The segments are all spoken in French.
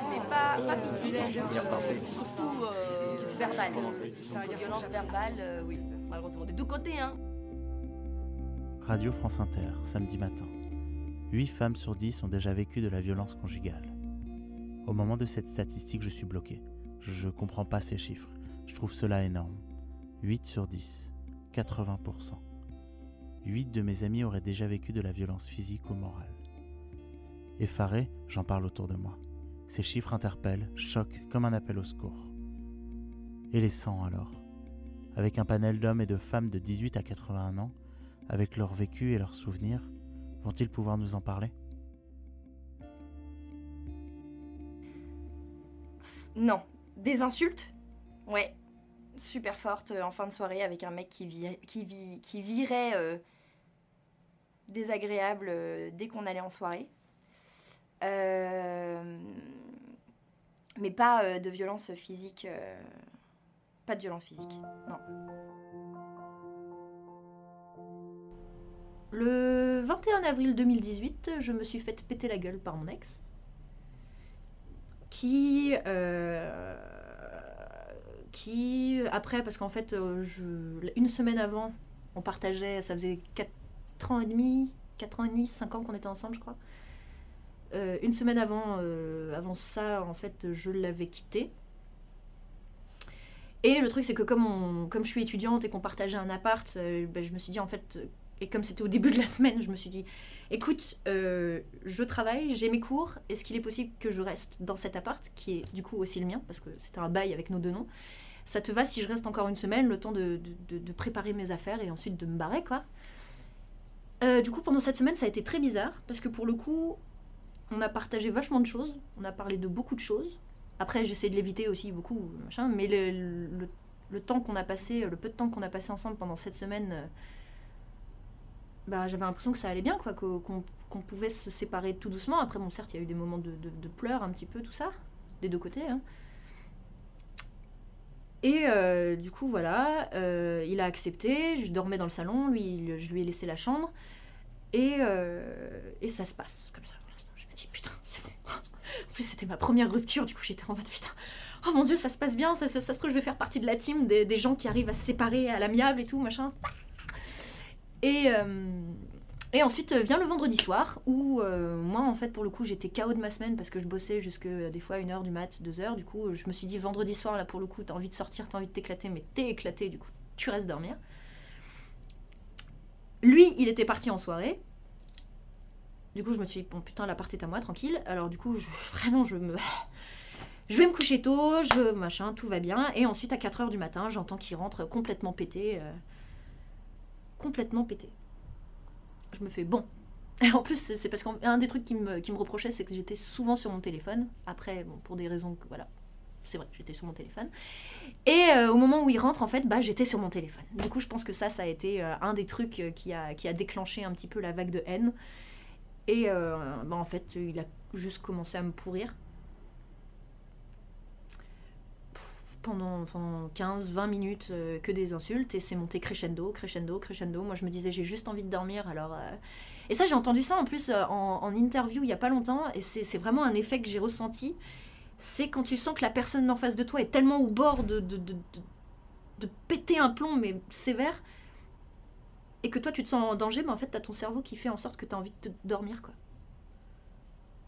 mais pas physique, surtout verbale. Donc, violence verbale, oui, malheureusement, des deux côtés, hein. Radio France Inter, samedi matin. 8 femmes sur 10 ont déjà vécu de la violence conjugale. Au moment de cette statistique, je suis bloqué. Je comprends pas ces chiffres. Je trouve cela énorme. 8 sur 10, 80%. 8 de mes amis auraient déjà vécu de la violence physique ou morale. Effaré, j'en parle autour de moi. Ces chiffres interpellent, choquent comme un appel au secours. Et les 100 alors? Avec un panel d'hommes et de femmes de 18 à 81 ans, avec leur vécu et leurs souvenirs, vont-ils pouvoir nous en parler? Non. Des insultes? Ouais. Super forte en fin de soirée avec un mec qui virait désagréable dès qu'on allait en soirée. Mais pas de violence physique. Pas de violence physique, non. Le 21 avril 2018, je me suis fait péter la gueule par mon ex. Qui après, parce qu'en fait, une semaine avant, on partageait, ça faisait 4 ans et demi, 5 ans qu'on était ensemble, je crois. Une semaine avant ça, en fait, je l'avais quitté. Et le truc, c'est que comme je suis étudiante et qu'on partageait un appart, je me suis dit, en fait, et comme c'était au début de la semaine, je me suis dit, écoute, je travaille, j'ai mes cours, est-ce qu'il est possible que je reste dans cet appart, qui est du coup aussi le mien, parce que c'était un bail avec nos deux noms. Ça te va si je reste encore une semaine, le temps de préparer mes affaires et ensuite de me barrer, quoi. Du coup, pendant cette semaine, ça a été très bizarre, parce que pour le coup, on a partagé vachement de choses, on a parlé de beaucoup de choses. Après, j'essaie de l'éviter aussi beaucoup, machin, mais le temps qu'on a passé, le peu de temps qu'on a passé ensemble pendant cette semaine, j'avais l'impression que ça allait bien, quoi, qu'on pouvait se séparer tout doucement. Après, bon, certes, il y a eu des moments de pleurs un petit peu, tout ça, des deux côtés, hein. Et du coup, voilà, il a accepté, je dormais dans le salon, je lui ai laissé la chambre, et ça se passe comme ça. Je me dis, putain, c'est bon. En plus, c'était ma première rupture, du coup, j'étais en mode, putain, oh mon Dieu, ça se passe bien, ça se trouve, je vais faire partie de la team des gens qui arrivent à se séparer à l'amiable et tout, machin. Et ensuite vient le vendredi soir où moi en fait pour le coup j'étais KO de ma semaine parce que je bossais jusque des fois 1h du mat, 2h. Du coup je me suis dit vendredi soir là pour le coup t'as envie de sortir, t'as envie de t'éclater, mais t'es éclaté, du coup tu restes dormir. Lui il était parti en soirée. Du coup je me suis dit bon putain l'appart est à moi, tranquille. Alors du coup je vais me coucher tôt, machin, tout va bien. Et ensuite à 4h du matin j'entends qu'il rentre complètement pété. Je me fais bon. Et en plus, c'est parce qu'un des trucs qui me reprochait, c'est que j'étais souvent sur mon téléphone. Après, bon, pour des raisons que, voilà, c'est vrai, j'étais sur mon téléphone. Et au moment où il rentre, en fait, j'étais sur mon téléphone. Du coup, je pense que ça a été un des trucs qui a déclenché un petit peu la vague de haine. Et en fait, il a juste commencé à me pourrir. Pendant 15-20 minutes que des insultes et c'est monté crescendo. Moi je me disais j'ai juste envie de dormir alors... Et ça j'ai entendu ça en plus en interview il n'y a pas longtemps et c'est vraiment un effet que j'ai ressenti. C'est quand tu sens que la personne en face de toi est tellement au bord de péter un plomb mais sévère et que toi tu te sens en danger, mais en fait t'as ton cerveau qui fait en sorte que t'as envie de dormir quoi.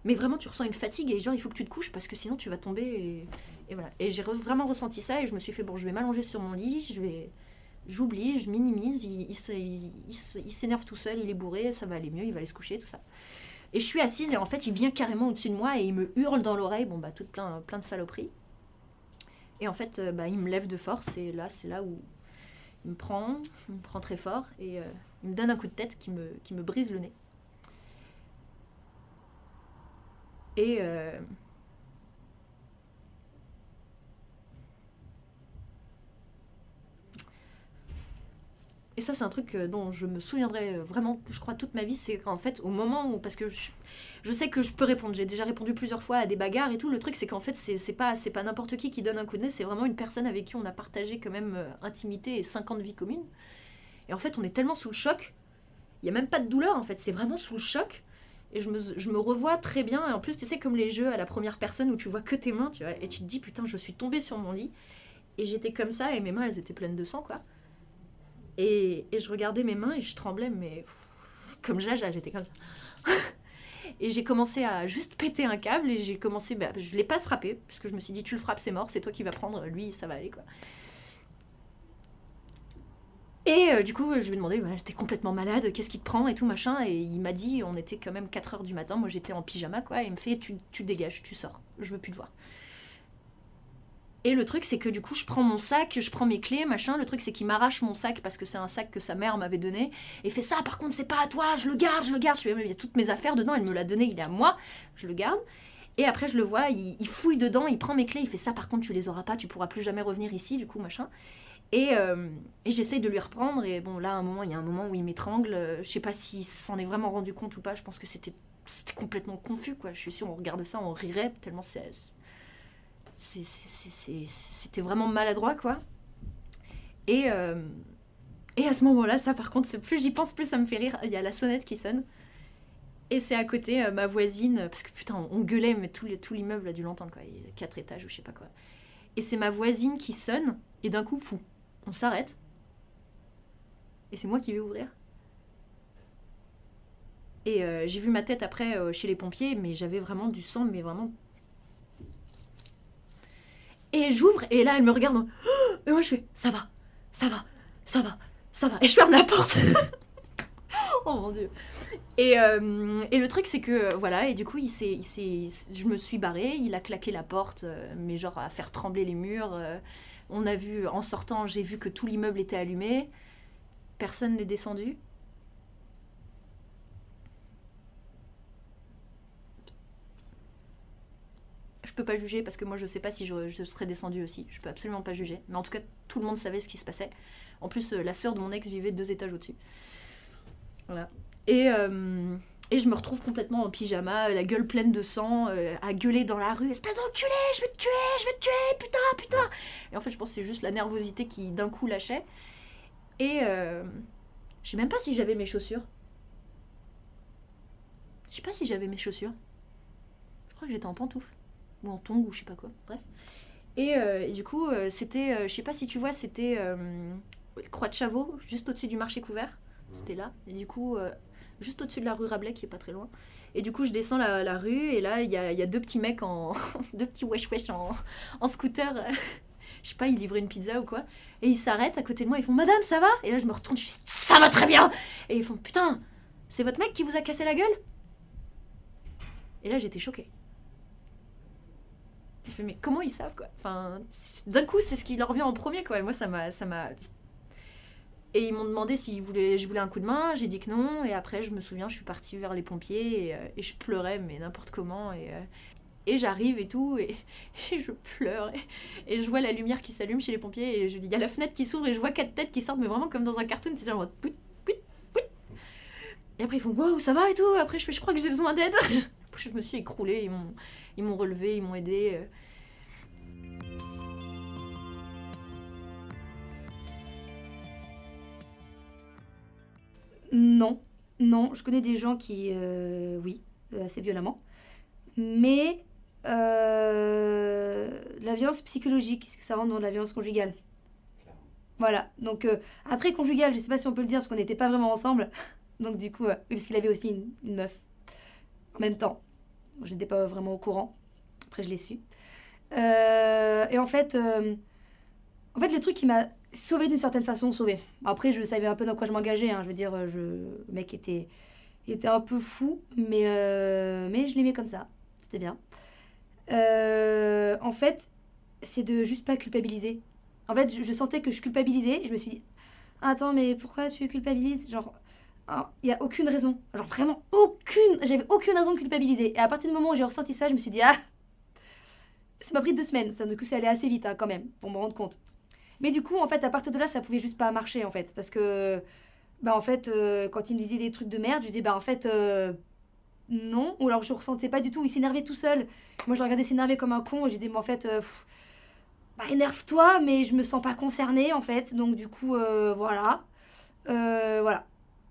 Mais vraiment, tu ressens une fatigue et genre, il faut que tu te couches parce que sinon tu vas tomber. Et voilà. Et j'ai vraiment ressenti ça et je me suis fait, bon, je vais m'allonger sur mon lit, j'oublie, je minimise, il s'énerve tout seul, il est bourré, ça va aller mieux, il va aller se coucher, tout ça. Et je suis assise et en fait, il vient carrément au-dessus de moi et il me hurle dans l'oreille, bon, tout plein de saloperies. Et en fait, il me lève de force et là, c'est là où il me prend très fort et il me donne un coup de tête qui me brise le nez. Et ça, c'est un truc dont je me souviendrai vraiment, je crois, toute ma vie. C'est qu'en fait, au moment où... Parce que je sais que je peux répondre. J'ai déjà répondu plusieurs fois à des bagarres et tout. Le truc, c'est qu'en fait, c'est pas n'importe qui donne un coup de nez. C'est vraiment une personne avec qui on a partagé quand même intimité et 5 ans de vie commune. Et en fait, on est tellement sous le choc. Il n'y a même pas de douleur, en fait. C'est vraiment sous le choc. Et je me revois très bien. Et en plus, tu sais, comme les jeux à la première personne où tu vois que tes mains, tu vois. Et tu te dis, putain, je suis tombée sur mon lit. Et j'étais comme ça, et mes mains, elles étaient pleines de sang, quoi. Et je regardais mes mains, et je tremblais, mais comme Jaja, j'étais comme ça. Et j'ai commencé à juste péter un câble, et j'ai commencé... je l'ai pas frappé, parce que je me suis dit, tu le frappes, c'est mort, c'est toi qui vas prendre, lui, ça va aller, quoi. Et du coup, je lui ai demandé, t'es complètement malade, qu'est-ce qui te prend et tout, machin. Et il m'a dit, on était quand même 4h du matin, moi j'étais en pyjama, quoi. Et il me fait, tu dégages, tu sors, je veux plus te voir. Et le truc, c'est que du coup, je prends mon sac, je prends mes clés, machin. Le truc, c'est qu'il m'arrache mon sac parce que c'est un sac que sa mère m'avait donné. Et il fait ça, par contre, c'est pas à toi, je le garde, je le garde. Je fais, mais il y a toutes mes affaires dedans, elle me l'a donné, il est à moi, je le garde. Et après, je le vois, il fouille dedans, il prend mes clés, il fait ça, par contre, tu les auras pas, tu pourras plus jamais revenir ici, du coup, machin. Et j'essaye de lui reprendre, et bon, là, il y a un moment où il m'étrangle. Je sais pas s'il s'en est vraiment rendu compte ou pas, je pense que c'était complètement confus, quoi. Je suis sûre, on regarde ça, on rirait, tellement c'était vraiment maladroit, quoi. Et à ce moment-là, ça, par contre, plus j'y pense, plus ça me fait rire. Il y a la sonnette qui sonne. Et c'est à côté, ma voisine, parce que putain, on gueulait, mais tout l'immeuble a dû l'entendre, quoi. Il y a 4 étages ou je sais pas quoi. Et c'est ma voisine qui sonne, et d'un coup, fou. On s'arrête. Et c'est moi qui vais ouvrir. Et j'ai vu ma tête après chez les pompiers, mais j'avais vraiment du sang, mais vraiment... Et j'ouvre, et là, elle me regarde. Et moi, je fais, ça va. Et je ferme la porte. Oh mon Dieu. Et le truc, c'est que, voilà, et du coup, je me suis barrée, il a claqué la porte, mais genre à faire trembler les murs. On a vu, en sortant, j'ai vu que tout l'immeuble était allumé. Personne n'est descendu. Je peux pas juger parce que moi je sais pas si je serais descendue aussi. Je peux absolument pas juger. Mais en tout cas, tout le monde savait ce qui se passait. En plus, la sœur de mon ex vivait 2 étages au-dessus. Voilà. Et je me retrouve complètement en pyjama, la gueule pleine de sang, à gueuler dans la rue. Espèce d'enculé, je vais te tuer, putain. Et en fait, je pense que c'est juste la nervosité qui d'un coup lâchait. Et je sais même pas si j'avais mes chaussures. Je sais pas si j'avais mes chaussures. Je crois que j'étais en pantoufles. Ou en tongs, ou je sais pas quoi. Bref. Et du coup, c'était, je sais pas si tu vois, c'était Croix de Chavaux, juste au-dessus du marché couvert. C'était là. Et du coup, juste au-dessus de la rue Rabelais, qui est pas très loin. Et du coup, je descends la rue, et là, il y a 2 petits mecs deux petits wesh en scooter. Je sais pas, ils livraient une pizza ou quoi. Et ils s'arrêtent à côté de moi, ils font « Madame, ça va ?» Et là, je me retourne, je dis « Ça va très bien !» Et ils font « Putain, c'est votre mec qui vous a cassé la gueule ?» Et là, j'étais choquée. Je fais « Mais comment ils savent, quoi ?» Enfin, d'un coup, c'est ce qui leur vient en premier, quoi. Et moi, ça m'a... Et ils m'ont demandé si je voulais un coup de main, j'ai dit que non. Et après, je me souviens, je suis partie vers les pompiers, et je pleurais, mais n'importe comment. Et j'arrive et tout, et je pleure. Et je vois la lumière qui s'allume chez les pompiers, et je dis, il y a la fenêtre qui s'ouvre, et je vois 4 têtes qui sortent, mais vraiment comme dans un cartoon, c'est genre en mode pout, pout, pout. Et après, ils font, wow, ça va et tout. Après, je crois que j'ai besoin d'aide. Je me suis écroulée, ils m'ont relevé, ils m'ont aidée. Non, je connais des gens qui, oui, assez violemment. Mais la violence psychologique, est-ce que ça rentre dans la violence conjugale ? Voilà, donc après conjugale, je sais pas si on peut le dire parce qu'on n'était pas vraiment ensemble. Donc du coup, oui, parce qu'il avait aussi une meuf en même temps. Je n'étais pas vraiment au courant. Après, je l'ai su. Et en fait, le truc qui m'a sauvé d'une certaine façon, sauvé. Après, je savais un peu dans quoi je m'engageais. Hein. Je veux dire, le mec était un peu fou, mais je l'aimais comme ça. C'était bien. En fait, c'est de juste pas culpabiliser. En fait, je sentais que je culpabilisais et je me suis dit, attends, mais pourquoi tu culpabilises ? Genre, il n'y a aucune raison. Genre, vraiment aucune. J'avais aucune raison de culpabiliser. Et à partir du moment où j'ai ressenti ça, je me suis dit, ça m'a pris 2 semaines. Ça, du coup, c'est allé assez vite, hein, quand même, pour me rendre compte. Mais du coup, en fait, à partir de là, ça pouvait juste pas marcher, en fait. Parce que, en fait, quand il me disait des trucs de merde, je disais, en fait, non. Ou alors, je ressentais pas du tout. Il s'énervait tout seul. Moi, je le regardais s'énerver comme un con. Et je disais, mais en fait, énerve-toi, mais je me sens pas concernée, en fait. Donc, du coup, voilà. Voilà.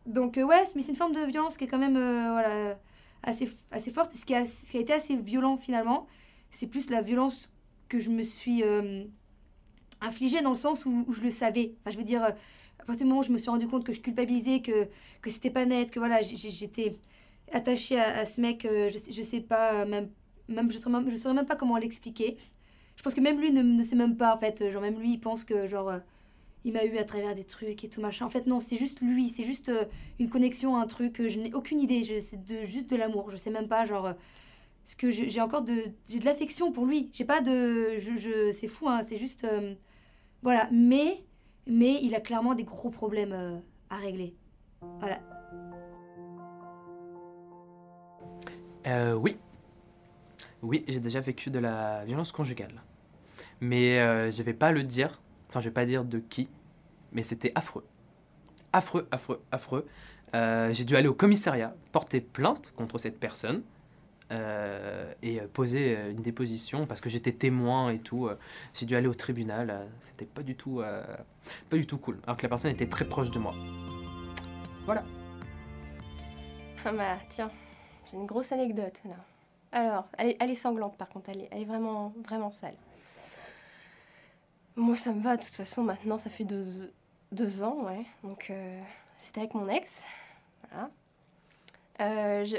Donc, ouais, mais c'est une forme de violence qui est quand même, voilà, assez forte. Et ce qui a été assez violent finalement, c'est plus la violence que je me suis infligée dans le sens où je le savais. Enfin, je veux dire, à partir du moment où je me suis rendu compte que je culpabilisais, que c'était pas net, que voilà, j'étais attachée à ce mec, je sais pas, même je saurais même pas comment l'expliquer. Je pense que même lui ne sait même pas, en fait. Genre, même lui, il pense que, genre, il m'a eu à travers des trucs et tout machin. En fait, non, c'est juste lui. C'est juste une connexion, un truc. Je n'ai aucune idée. C'est juste de l'amour. Je sais même pas, genre... parce que j'ai encore j'ai de l'affection pour lui. J'ai pas de... c'est fou, hein. C'est juste... voilà. Mais il a clairement des gros problèmes à régler. Voilà. Oui. Oui, j'ai déjà vécu de la violence conjugale. Mais je vais pas le dire, enfin je vais pas dire de qui, mais c'était affreux. Affreux, affreux, affreux. J'ai dû aller au commissariat, porter plainte contre cette personne et poser une déposition parce que j'étais témoin et tout. J'ai dû aller au tribunal, c'était pas du tout cool, alors que la personne était très proche de moi. Voilà. Ah bah tiens, j'ai une grosse anecdote là. Alors, elle est sanglante par contre, elle est vraiment, vraiment sale. Moi ça me va, de toute façon maintenant ça fait 2 ans, ouais. Donc c'était avec mon ex, voilà.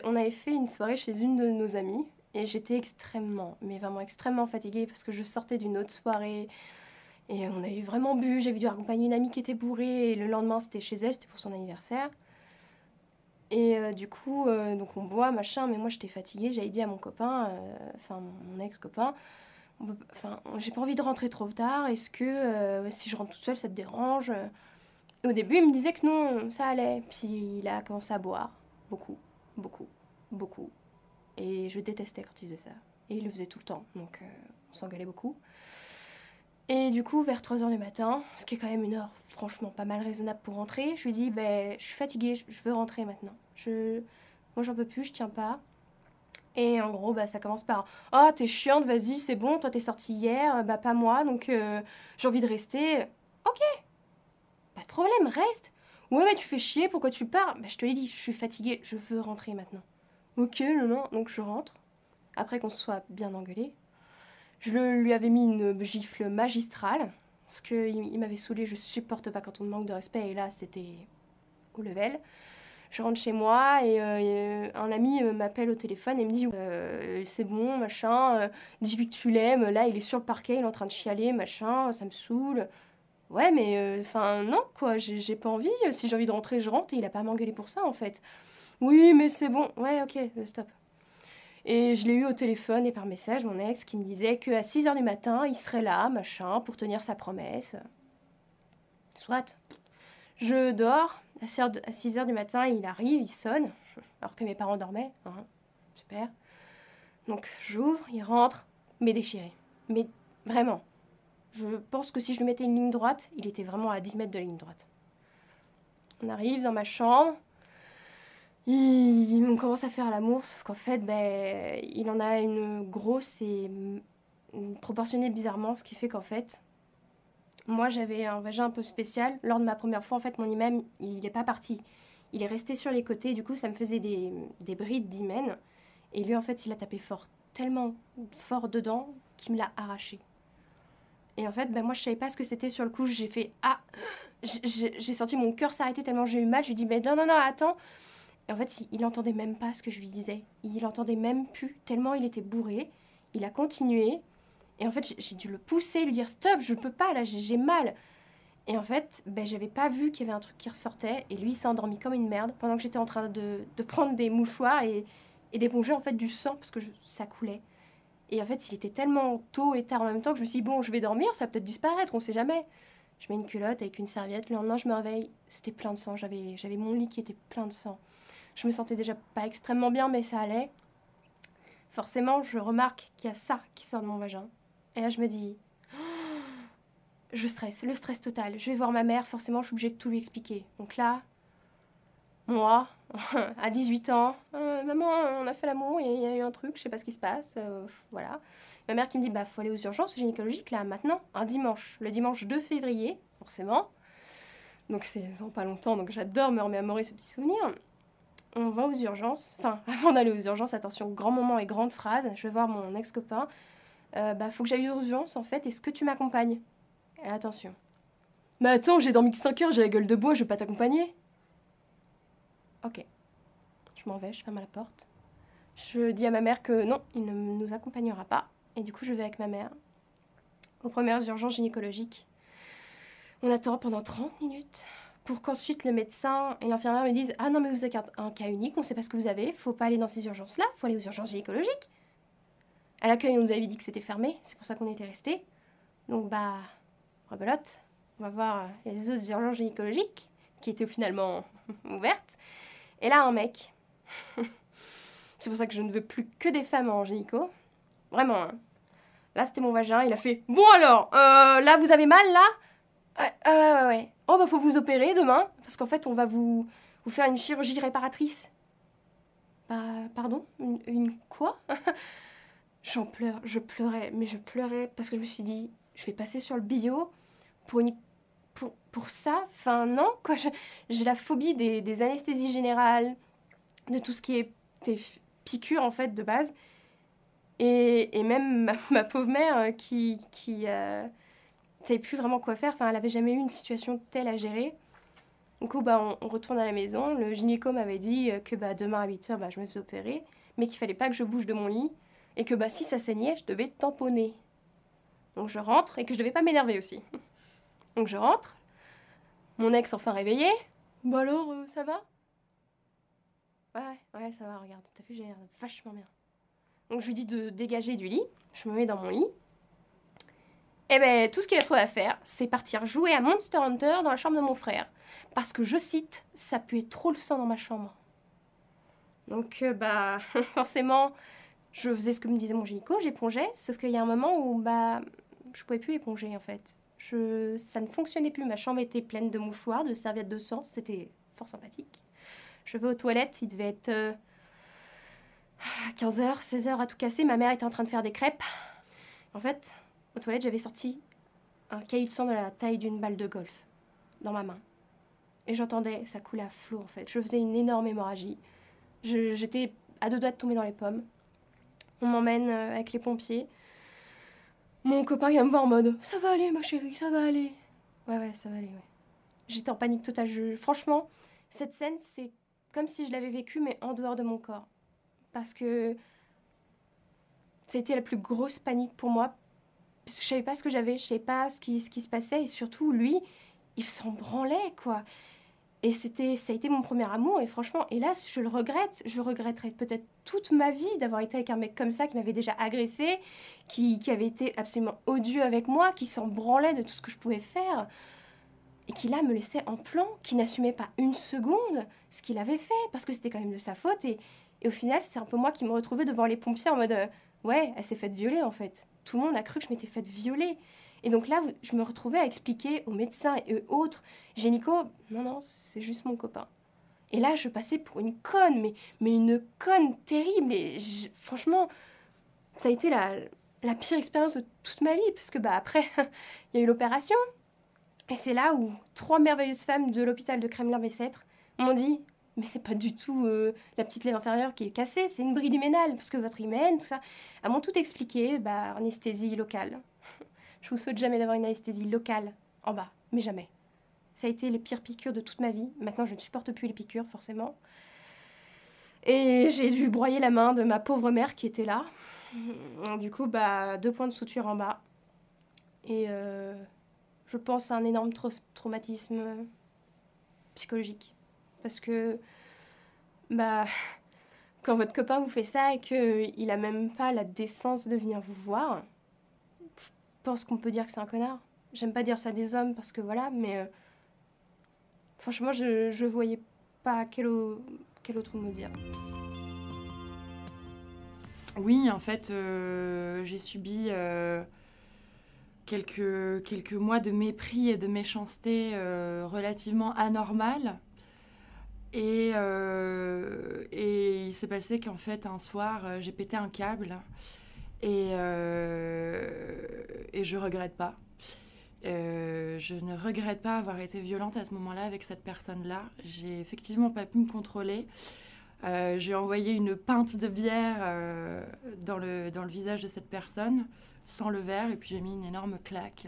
On avait fait une soirée chez une de nos amies et j'étais extrêmement, mais vraiment extrêmement fatiguée parce que je sortais d'une autre soirée et on avait vraiment bu, j'avais dû accompagner une amie qui était bourrée et le lendemain c'était chez elle, c'était pour son anniversaire. Et du coup, donc on boit, machin, mais moi j'étais fatiguée, j'avais dit à mon copain, enfin mon ex-copain, j'ai pas envie de rentrer trop tard, est-ce que si je rentre toute seule ça te dérange? Et au début il me disait que non, ça allait, puis il a commencé à boire, beaucoup, beaucoup, beaucoup. Et je détestais quand il faisait ça, et il le faisait tout le temps, donc on s'engueulait beaucoup. Et du coup, vers 3h du matin, ce qui est quand même une heure franchement pas mal raisonnable pour rentrer, je lui dis, je suis fatiguée, je veux rentrer maintenant. Moi, j'en peux plus, je tiens pas. Et en gros, ça commence par, « Oh, t'es chiante, vas-y, c'est bon, toi t'es sortie hier, pas moi, donc j'ai envie de rester. » Ok, pas de problème, reste. Ouais, mais tu fais chier, pourquoi tu pars? Je te l'ai dit, je suis fatiguée, je veux rentrer maintenant. Ok, non, donc je rentre, après qu'on se soit bien engueulé. Je lui avais mis une gifle magistrale, parce qu'il m'avait saoulée, je supporte pas quand on me manque de respect, et là, c'était au level. Je rentre chez moi, et un ami m'appelle au téléphone et me dit « C'est bon, machin, dis-lui que tu l'aimes, là, il est sur le parquet, il est en train de chialer, machin, ça me saoule. » Ouais, mais non, quoi, j'ai pas envie, si j'ai envie de rentrer, je rentre, et il a pas à m'engueuler pour ça, en fait. Oui, mais c'est bon, ouais, ok, stop. Et je l'ai eu au téléphone et par message, mon ex, qui me disait qu'à 6h du matin, il serait là, machin, pour tenir sa promesse. Soit. Je dors, à 6h du matin, il arrive, il sonne, alors que mes parents dormaient. Hein. Super. Donc j'ouvre, il rentre, mais déchiré. Mais vraiment. Je pense que si je lui mettais une ligne droite, il était vraiment à 10 mètres de ligne droite. On arrive dans ma chambre. On commence à faire l'amour, sauf qu'en fait, il en a une grosse et proportionnée bizarrement, ce qui fait qu'en fait, moi j'avais un vagin un peu spécial. Lors de ma première fois, en fait, mon hymen, il n'est pas parti. Il est resté sur les côtés, du coup, ça me faisait des brides d'hymen. Et lui, en fait, il a tapé fort, tellement fort dedans, qu'il me l'a arraché. Et en fait, moi, je savais pas ce que c'était sur le coup. J'ai fait « Ah !» J'ai senti mon cœur s'arrêter tellement j'ai eu mal. Je lui ai dit « Non, attends !» Et en fait, il entendait même pas ce que je lui disais. Il entendait même plus, tellement il était bourré. Il a continué. Et en fait, j'ai dû le pousser, lui dire « Stop, je peux pas, là, j'ai mal. » Et en fait, j'avais pas vu qu'il y avait un truc qui ressortait. Et lui, il s'est endormi comme une merde pendant que j'étais en train de prendre des mouchoirs et d'éponger en fait du sang parce que ça coulait. Et en fait, il était tellement tôt et tard en même temps que je me suis dit « Bon, je vais dormir, ça va peut-être disparaître, on sait jamais. » Je mets une culotte avec une serviette. Le lendemain, je me réveille, c'était plein de sang. J'avais mon lit qui était plein de sang. Je me sentais déjà pas extrêmement bien, mais ça allait. Forcément, je remarque qu'il y a ça qui sort de mon vagin. Et là, je me dis, je stresse, le stress total. Je vais voir ma mère, forcément, je suis obligée de tout lui expliquer. Donc là, moi, à 18 ans, maman, on a fait l'amour, il y a eu un truc, je sais pas ce qui se passe, voilà. Ma mère qui me dit, faut aller aux urgences gynécologiques, là, maintenant, un dimanche, le dimanche 2 février, forcément. Donc c'est vraiment pas longtemps, donc j'adore me remémorer ce petit souvenir. on va aux urgences. Enfin, avant d'aller aux urgences, attention, grand moment et grande phrase. Je vais voir mon ex-copain. Faut que j'aille aux urgences, en fait. Est-ce que tu m'accompagnes? Et attention. Mais attends, j'ai dormi que 5 heures, j'ai la gueule de bois, je vais pas t'accompagner. Ok. Je m'en vais, je ferme la porte. Je dis à ma mère que non, il ne nous accompagnera pas. Et du coup, je vais avec ma mère aux premières urgences gynécologiques. On attend pendant 30 minutes pour qu'ensuite le médecin et l'infirmière me disent « Ah non, mais vous avez un cas unique, on ne sait pas ce que vous avez, faut pas aller dans ces urgences-là, faut aller aux urgences gynécologiques. » À l'accueil, on nous avait dit que c'était fermé, c'est pour ça qu'on était restés. Donc, rebelote, on va voir les autres urgences gynécologiques, qui étaient finalement ouvertes. Et là, un mec. C'est pour ça que je ne veux plus que des femmes en gynéco. Vraiment, hein. Là, c'était mon vagin, il a fait « Bon alors, là, vous avez mal, là ?» Ouais. Oh, faut vous opérer demain, parce qu'en fait, on va vous faire une chirurgie réparatrice. Pardon? Une quoi? Je pleurais, parce que je me suis dit, je vais passer sur le bio pour ça. Enfin, non, quoi. J'ai la phobie des anesthésies générales, de tout ce qui est des piqûres, en fait, de base. Et même ma pauvre mère qui savait plus vraiment quoi faire. Enfin, elle avait jamais eu une situation telle à gérer. Du coup, on retourne à la maison. Le gynéco m'avait dit que demain à 8h, je me faisais opérer, mais qu'il fallait pas que je bouge de mon lit et que si ça saignait, je devais tamponner. Donc je rentre et que je devais pas m'énerver aussi. Donc je rentre. Mon ex enfin réveillé. Alors, ça va? Ouais, ça va, regarde. T'as vu, j'ai l'air vachement bien. Donc je lui dis de dégager du lit. Je me mets dans mon lit. Et tout ce qu'il a trouvé à faire, c'est partir jouer à Monster Hunter dans la chambre de mon frère. Parce que, je cite, ça puait trop le sang dans ma chambre. Donc, forcément, je faisais ce que me disait mon gynéco, j'épongeais. Sauf qu'il y a un moment où, je pouvais plus éponger, en fait. Ça ne fonctionnait plus. Ma chambre était pleine de mouchoirs, de serviettes de sang. C'était fort sympathique. Je vais aux toilettes, il devait être 15h, 16h à tout casser. Ma mère était en train de faire des crêpes. En fait, aux toilettes, j'avais sorti un caillou de sang de la taille d'une balle de golf dans ma main. Et j'entendais, ça coulait à flot, en fait. Je faisais une énorme hémorragie. J'étais à 2 doigts de tomber dans les pommes. On m'emmène avec les pompiers. Mon copain vient me voir en mode « Ça va aller, ma chérie, ça va aller. » Ouais, ça va aller, ouais. J'étais en panique totale. Franchement, cette scène, c'est comme si je l'avais vécue, mais en dehors de mon corps. Parce que ça a été la plus grosse panique pour moi. Parce que je savais pas ce que j'avais, je savais pas ce qui se passait. Et surtout, lui, il s'en branlait, quoi. Et ça a été mon premier amour. Et franchement, hélas, je le regrette. Je regretterai peut-être toute ma vie d'avoir été avec un mec comme ça, qui m'avait déjà agressée, qui avait été absolument odieux avec moi, qui s'en branlait de tout ce que je pouvais faire. Et qui, là, me laissait en plan, qui n'assumait pas une seconde ce qu'il avait fait, parce que c'était quand même de sa faute. Et au final, c'est un peu moi qui me retrouvais devant les pompiers en mode ouais, elle s'est faite violer, en fait. Tout le monde a cru que je m'étais faite violer. Et donc là, je me retrouvais à expliquer aux médecins et autres, gynéco, non, c'est juste mon copain. Et là, je passais pour une conne, mais une conne terrible. Et franchement, ça a été la pire expérience de toute ma vie, parce que après, il y a eu l'opération. Et c'est là où 3 merveilleuses femmes de l'hôpital de Kremlin-Bicêtre m'ont dit « Mais c'est pas du tout la petite lèvre inférieure qui est cassée, c'est une bride hyménale, parce que votre hymen, tout ça. » Elles m'ont tout expliqué, anesthésie locale. Je vous souhaite jamais d'avoir une anesthésie locale en bas, mais jamais. Ça a été les pires piqûres de toute ma vie. Maintenant, je ne supporte plus les piqûres, forcément. Et j'ai dû broyer la main de ma pauvre mère qui était là. Du coup, 2 points de suture en bas. Et je pense à un énorme traumatisme psychologique. Parce que, quand votre copain vous fait ça et qu'il a même pas la décence de venir vous voir, je pense qu'on peut dire que c'est un connard. J'aime pas dire ça des hommes parce que voilà, mais franchement, je voyais pas quel autre mot dire. Oui, en fait, j'ai subi quelques mois de mépris et de méchanceté relativement anormales. Et il s'est passé qu'en fait, un soir, j'ai pété un câble et je regrette pas. Je ne regrette pas avoir été violente à ce moment-là avec cette personne-là. J'ai effectivement pas pu me contrôler. J'ai envoyé une pinte de bière dans le visage de cette personne, sans le verre, et puis j'ai mis une énorme claque.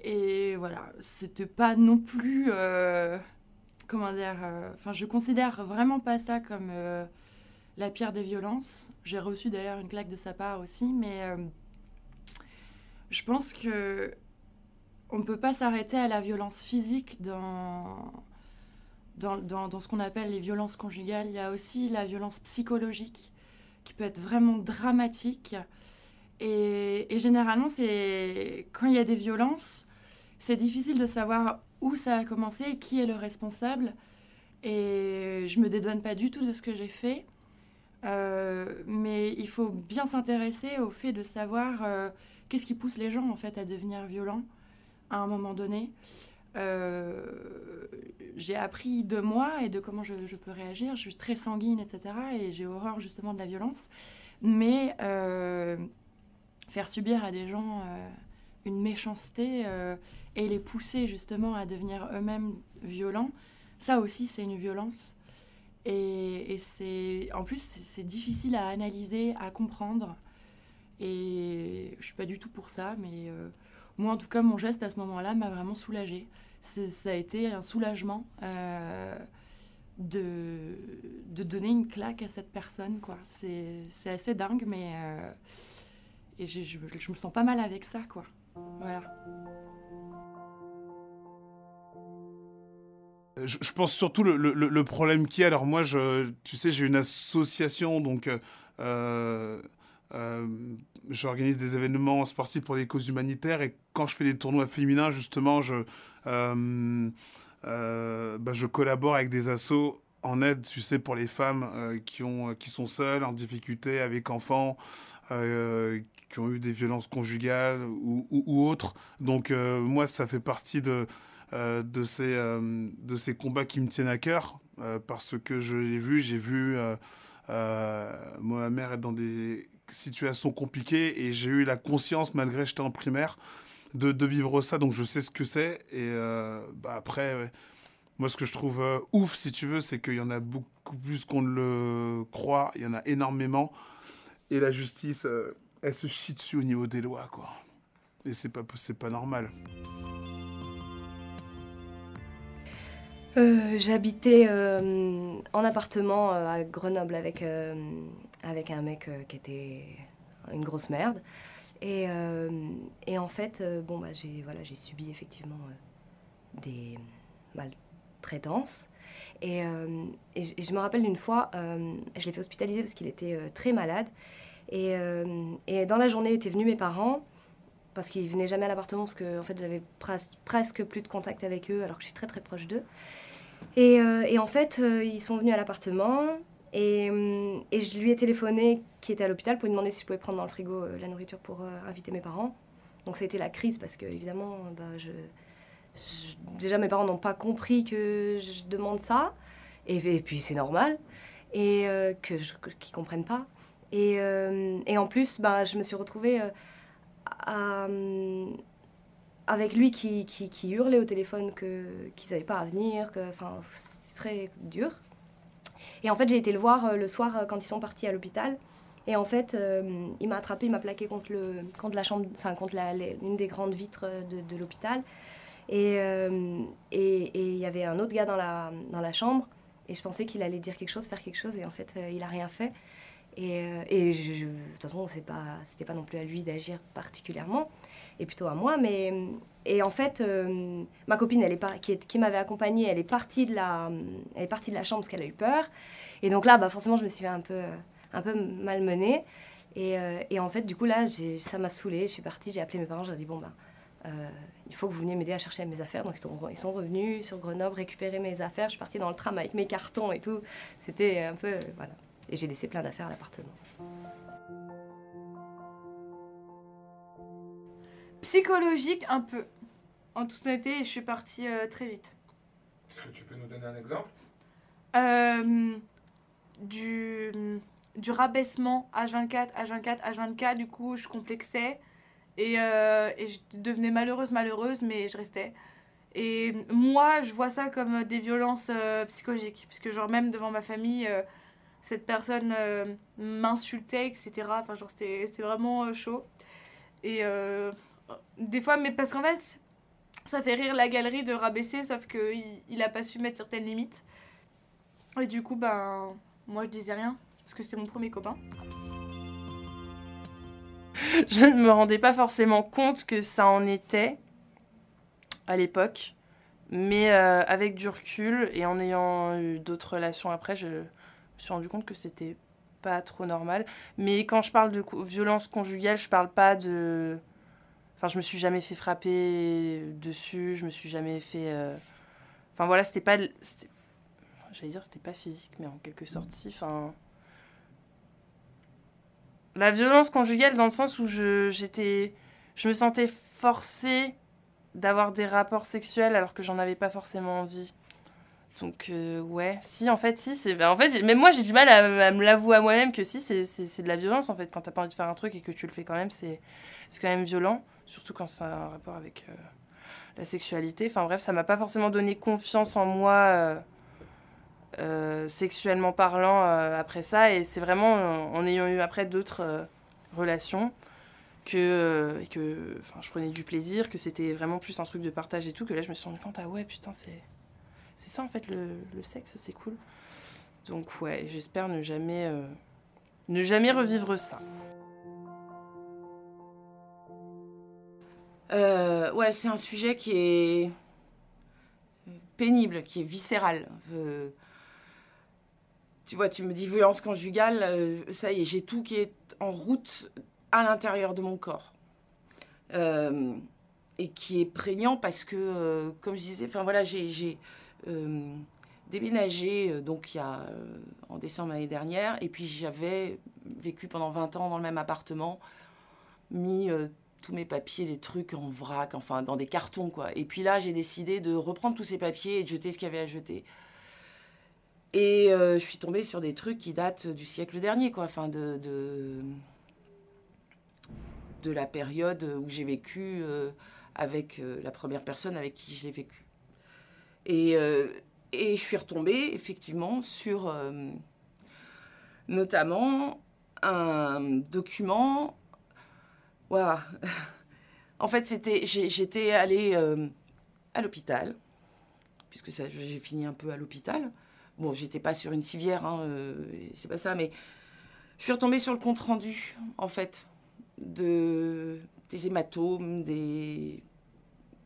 Et voilà, c'était pas non plus... comment dire... Enfin, je considère vraiment pas ça comme la pire des violences. J'ai reçu d'ailleurs une claque de sa part aussi, mais je pense que on ne peut pas s'arrêter à la violence physique dans ce qu'on appelle les violences conjugales. Il y a aussi la violence psychologique qui peut être vraiment dramatique. Et généralement, quand il y a des violences, c'est difficile de savoir où ça a commencé et qui est le responsable. Et je ne me dédouane pas du tout de ce que j'ai fait. Mais il faut bien s'intéresser au fait de savoir qu'est-ce qui pousse les gens en fait, à devenir violents à un moment donné. J'ai appris de moi et de comment je peux réagir. Je suis très sanguine, etc. Et j'ai horreur justement de la violence. Mais faire subir à des gens une méchanceté et les pousser justement à devenir eux-mêmes violents, ça aussi c'est une violence. Et en plus c'est difficile à analyser, à comprendre. Et je suis pas du tout pour ça, mais moi en tout cas mon geste à ce moment-là m'a vraiment soulagée. Ça a été un soulagement de donner une claque à cette personne, quoi. C'est assez dingue, mais et je me sens pas mal avec ça, quoi. Voilà. Je pense surtout le problème qu'il y a. Alors moi, tu sais, j'ai une association, donc j'organise des événements sportifs pour les causes humanitaires, et quand je fais des tournois féminins, justement, je collabore avec des assos en aide, tu sais, pour les femmes qui sont seules, en difficulté, avec enfants, qui ont eu des violences conjugales ou autres. Donc moi, ça fait partie de ces combats qui me tiennent à cœur, parce que j'ai vu moi, ma mère être dans des situations compliquées, et j'ai eu la conscience, malgré que j'étais en primaire, de vivre ça. Donc je sais ce que c'est. Et après, ouais, moi, ce que je trouve ouf, si tu veux, c'est qu'il y en a beaucoup plus qu'on ne le croit. Il y en a énormément. Et la justice, elle se chie dessus au niveau des lois, quoi. Et c'est pas normal. J'habitais en appartement à Grenoble avec un mec qui était une grosse merde. Et en fait, j'ai subi effectivement des maltraitances. Et je me rappelle d'une fois, je l'ai fait hospitaliser parce qu'il était très malade. Et dans la journée étaient venus mes parents, parce qu'ils venaient jamais à l'appartement, parce que en fait, j'avais presque plus de contact avec eux, alors que je suis très très proche d'eux. Et en fait, ils sont venus à l'appartement, et je lui ai téléphoné, qui était à l'hôpital, pour lui demander si je pouvais prendre dans le frigo la nourriture pour inviter mes parents. Donc ça a été la crise, parce que évidemment, déjà mes parents n'ont pas compris que je demande ça, et puis c'est normal, et qu'ils comprennent pas. Et en plus, je me suis retrouvée avec lui qui hurlait au téléphone qu'ils n'avaient pas à venir, c'était très dur. Et en fait, j'ai été le voir le soir quand ils sont partis à l'hôpital. Et en fait, il m'a attrapé, il m'a plaqué contre la chambre, contre une des grandes vitres de l'hôpital. Et il y avait un autre gars dans la chambre. Et je pensais qu'il allait dire quelque chose, faire quelque chose. Et en fait, il n'a rien fait. Et de toute façon, c'était pas non plus à lui d'agir particulièrement, et plutôt à moi. Et en fait, ma copine, qui m'avait accompagnée, elle est partie de la chambre parce qu'elle a eu peur. Et donc là, forcément, je me suis fait un peu malmenée. Et en fait, du coup, là, ça m'a saoulée. Je suis partie, j'ai appelé mes parents, j'ai dit il faut que vous veniez m'aider à chercher mes affaires. Donc ils sont revenus sur Grenoble récupérer mes affaires. Je suis partie dans le tram avec mes cartons et tout. C'était un peu voilà. Et j'ai laissé plein d'affaires à l'appartement. Psychologique, un peu. En toute honnêteté, je suis partie très vite. Est-ce que tu peux nous donner un exemple ? Du rabaissement H24, du coup, je complexais. Et je devenais malheureuse, mais je restais. Et moi, je vois ça comme des violences psychologiques. Parce que genre même devant ma famille, cette personne m'insultait, etc. Enfin genre c'était vraiment chaud. Et des fois, mais parce qu'en fait, ça fait rire la galerie de rabaisser, sauf qu'il a pas su mettre certaines limites. Et du coup, ben, moi je disais rien, parce que c'est mon premier copain. Je ne me rendais pas forcément compte que ça en était à l'époque, mais avec du recul et en ayant eu d'autres relations après, je me suis rendu compte que c'était pas trop normal. Mais quand je parle de violence conjugale, je parle pas de... Enfin, je me suis jamais fait frapper dessus, je me suis jamais fait... Enfin voilà, c'était pas... J'allais dire c'était pas physique, mais en quelque sorte si, enfin... La violence conjugale dans le sens où je me sentais forcée d'avoir des rapports sexuels alors que j'en avais pas forcément envie. Donc ouais, si en fait, si, c'est... En fait, même moi j'ai du mal à me l'avouer à moi-même que si, c'est de la violence en fait. Quand t'as pas envie de faire un truc et que tu le fais quand même, c'est quand même violent. Surtout quand ça a un rapport avec la sexualité. Enfin bref, ça m'a pas forcément donné confiance en moi... sexuellement parlant après ça, et c'est vraiment en ayant eu après d'autres relations que je prenais du plaisir, que c'était vraiment plus un truc de partage et tout, que là je me suis rendu compte, ah ouais putain, c'est ça en fait le sexe, c'est cool. Donc ouais, j'espère ne jamais revivre ça. Ouais, c'est un sujet qui est pénible, qui est viscéral. Tu vois, tu me dis violence conjugale, ça y est, j'ai tout qui est en route à l'intérieur de mon corps. Et qui est prégnant parce que, comme je disais, enfin voilà, j'ai déménagé donc il y a, en décembre l'année dernière, et puis j'avais vécu pendant 20 ans dans le même appartement, mis tous mes papiers, les trucs en vrac, enfin dans des cartons quoi. Et puis là, j'ai décidé de reprendre tous ces papiers et de jeter ce qu'il y avait à jeter. Et je suis tombée sur des trucs qui datent du siècle dernier, quoi. Enfin, de la période où j'ai vécu avec la première personne avec qui je l'ai vécu. Et je suis retombée, effectivement, sur notamment un document... Voilà. En fait, j'étais allée à l'hôpital, puisque j'ai fini un peu à l'hôpital. Bon, j'étais pas sur une civière, hein, c'est pas ça, mais je suis retombée sur le compte-rendu, en fait, des hématomes,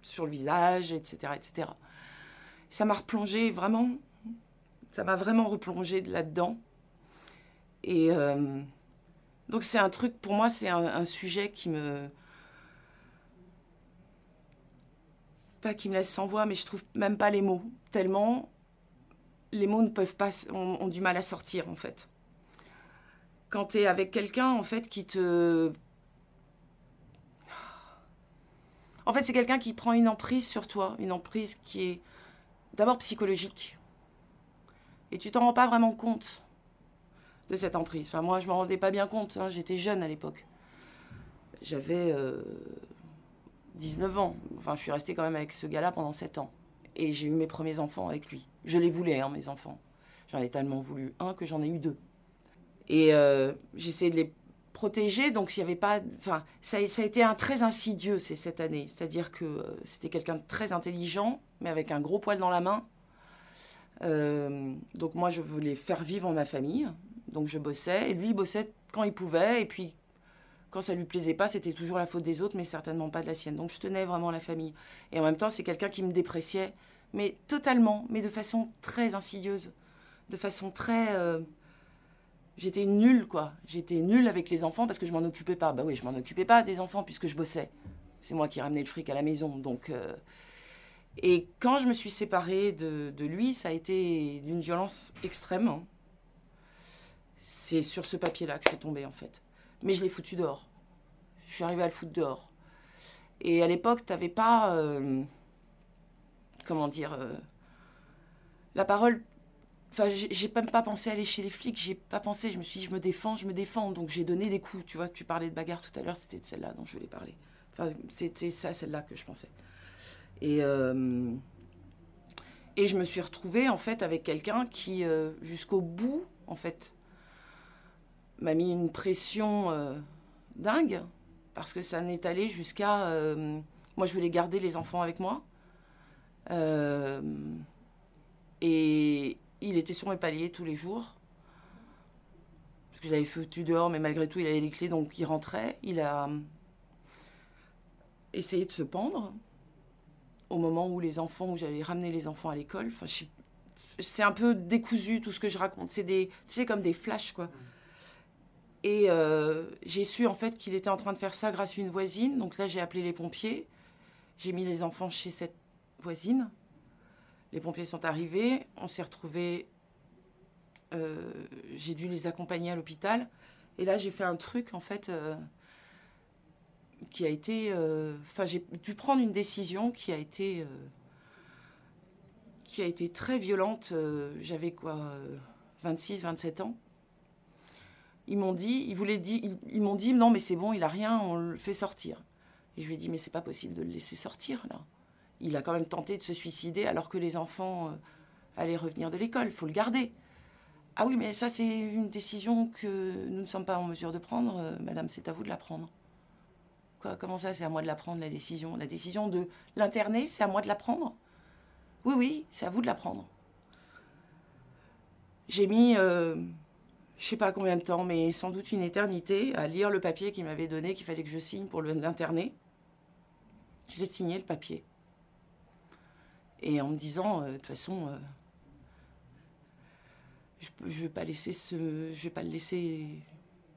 sur le visage, etc., etc. Ça m'a replongée, vraiment, ça m'a vraiment replongée là-dedans. Et donc c'est un truc, pour moi, c'est un sujet qui me... Pas qui me laisse sans voix, mais je trouve même pas les mots, tellement... Les mots ne peuvent pas, ont du mal à sortir, en fait. Quand tu es avec quelqu'un, en fait, qui te... En fait, c'est quelqu'un qui prend une emprise sur toi, une emprise qui est d'abord psychologique. Et tu t'en rends pas vraiment compte de cette emprise. Enfin, moi, je m'en rendais pas bien compte, hein. J'étais jeune à l'époque. J'avais 19 ans. Enfin, je suis restée quand même avec ce gars-là pendant 7 ans. Et j'ai eu mes premiers enfants avec lui. Je les voulais, hein, mes enfants. J'en ai tellement voulu un que j'en ai eu 2. Et j'essayais de les protéger, donc s'il y avait pas... Enfin, ça a été très insidieux cette année. C'est-à-dire que c'était quelqu'un de très intelligent, mais avec un gros poil dans la main. Donc moi, je voulais faire vivre ma famille. Donc je bossais, et lui, il bossait quand il pouvait. Et puis, quand ça lui plaisait pas, c'était toujours la faute des autres, mais certainement pas de la sienne. Donc je tenais vraiment la famille. Et en même temps, c'est quelqu'un qui me dépréciait, mais totalement, mais de façon très insidieuse, de façon très... J'étais nulle, quoi. J'étais nulle avec les enfants parce que je m'en occupais pas. Bah oui, je m'en occupais pas des enfants puisque je bossais. C'est moi qui ramenais le fric à la maison, donc... Et quand je me suis séparée de lui, ça a été d'une violence extrême. Hein. C'est sur ce papier-là que je suis tombée, en fait. Mais je l'ai foutu dehors. Je suis arrivée à le foutre dehors. Et à l'époque, t'avais pas... comment dire... la parole... Enfin, j'ai même pas pensé aller chez les flics. J'ai pas pensé. Je me suis dit, je me défends. Donc j'ai donné des coups. Tu vois, tu parlais de bagarre tout à l'heure. C'était de celle-là dont je voulais parler. Enfin, c'était ça, celle-là que je pensais. Et je me suis retrouvée, en fait, avec quelqu'un qui, jusqu'au bout, en fait, m'a mis une pression dingue, parce que ça en est allé jusqu'à... moi, je voulais garder les enfants avec moi. Et il était sur mes paliers tous les jours. Parce que je l'avais foutu dehors, mais malgré tout, il avait les clés, donc il rentrait. Il a essayé de se pendre au moment où j'allais ramener les enfants à l'école. Enfin, c'est un peu décousu tout ce que je raconte. C'est tu sais, comme des flashs, quoi. Et j'ai su en fait qu'il était en train de faire ça grâce à une voisine. Donc là, j'ai appelé les pompiers. J'ai mis les enfants chez cette voisine. Les pompiers sont arrivés. On s'est retrouvés. J'ai dû les accompagner à l'hôpital. Et là, j'ai fait un truc en fait qui a été. Enfin, j'ai dû prendre une décision qui a été très violente. J'avais quoi, 26, 27 ans. Ils m'ont dit, non mais c'est bon, il a rien, on le fait sortir. Et je lui ai dit, mais c'est pas possible de le laisser sortir là. Il a quand même tenté de se suicider alors que les enfants allaient revenir de l'école, il faut le garder. Ah oui, mais ça c'est une décision que nous ne sommes pas en mesure de prendre, madame, c'est à vous de la prendre. Quoi, comment ça, c'est à moi de la prendre la décision? La décision de l'interner, c'est à moi de la prendre? Oui, oui, c'est à vous de la prendre. J'ai mis... je sais pas combien de temps, mais sans doute une éternité, à lire le papier qu'il m'avait donné, qu'il fallait que je signe pour l'interner. Je l'ai signé, le papier. Et en me disant, de toute façon, je vais pas le laisser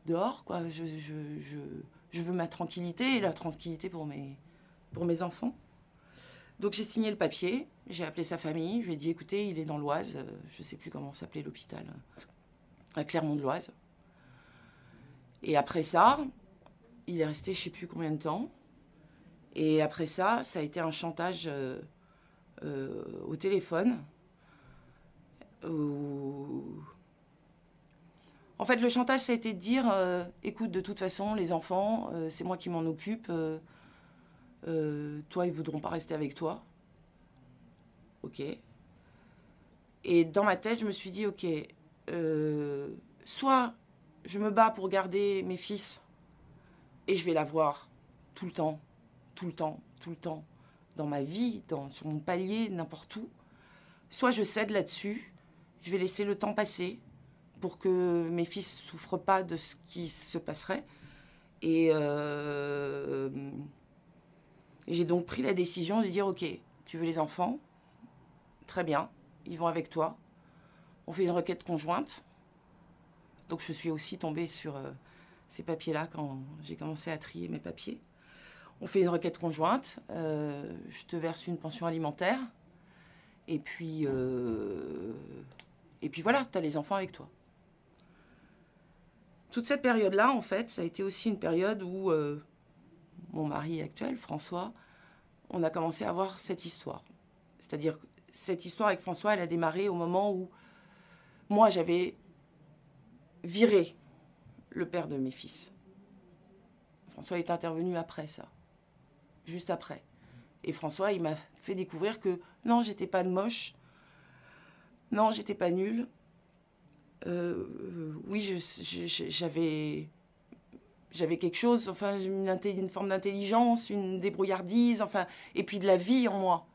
dehors, quoi. Je veux ma tranquillité, et la tranquillité pour mes enfants. Donc j'ai signé le papier, j'ai appelé sa famille, je lui ai dit, écoutez, il est dans l'Oise, je sais plus comment s'appelait l'hôpital, à Clermont-de-Loise. Et après ça, il est resté je ne sais plus combien de temps. Et après ça, ça a été un chantage au téléphone. En fait, le chantage, ça a été de dire, écoute, de toute façon, les enfants, c'est moi qui m'en occupe. Toi, ils ne voudront pas rester avec toi. Ok. Et dans ma tête, je me suis dit, ok, soit je me bats pour garder mes fils et je vais la voir tout le temps, dans ma vie, sur mon palier, n'importe où. Soit je cède là-dessus, je vais laisser le temps passer pour que mes fils ne souffrent pas de ce qui se passerait. Et j'ai donc pris la décision de dire, ok, tu veux les enfants? Très bien, ils vont avec toi. On fait une requête conjointe. Donc je suis aussi tombée sur ces papiers-là quand j'ai commencé à trier mes papiers. On fait une requête conjointe. Je te verse une pension alimentaire. Et puis voilà, tu as les enfants avec toi. Toute cette période-là, en fait, ça a été aussi une période où mon mari actuel, François, on a commencé à avoir cette histoire. C'est-à-dire que cette histoire avec François, elle a démarré au moment où moi, j'avais viré le père de mes fils. François est intervenu après ça, juste après. Et François, il m'a fait découvrir que non, j'étais pas de moche, non, j'étais pas nulle. Oui, j'avais quelque chose, enfin, une forme d'intelligence, une débrouillardise, enfin, et puis de la vie en moi.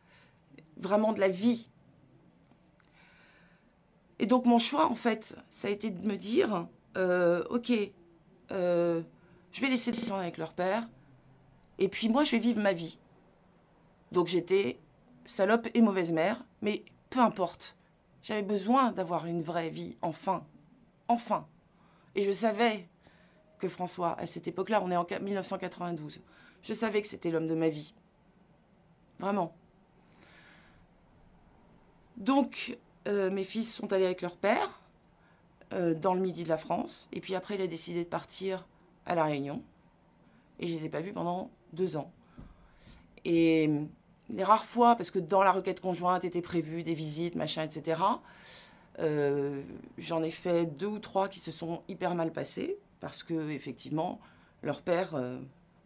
Vraiment de la vie. Et donc mon choix, en fait, ça a été de me dire, ok, je vais laisser les enfants avec leur père, et puis moi, je vais vivre ma vie. Donc j'étais salope et mauvaise mère, mais peu importe. J'avais besoin d'avoir une vraie vie, enfin. Enfin. Et je savais que François, à cette époque-là, on est en 1992, je savais que c'était l'homme de ma vie. Vraiment. Donc, mes fils sont allés avec leur père dans le midi de la France. Et puis après, il a décidé de partir à La Réunion. Et je ne les ai pas vus pendant 2 ans. Et les rares fois, parce que dans la requête conjointe étaient prévues des visites, machin, etc., j'en ai fait 2 ou 3 qui se sont hyper mal passées. Parce que effectivement, leur père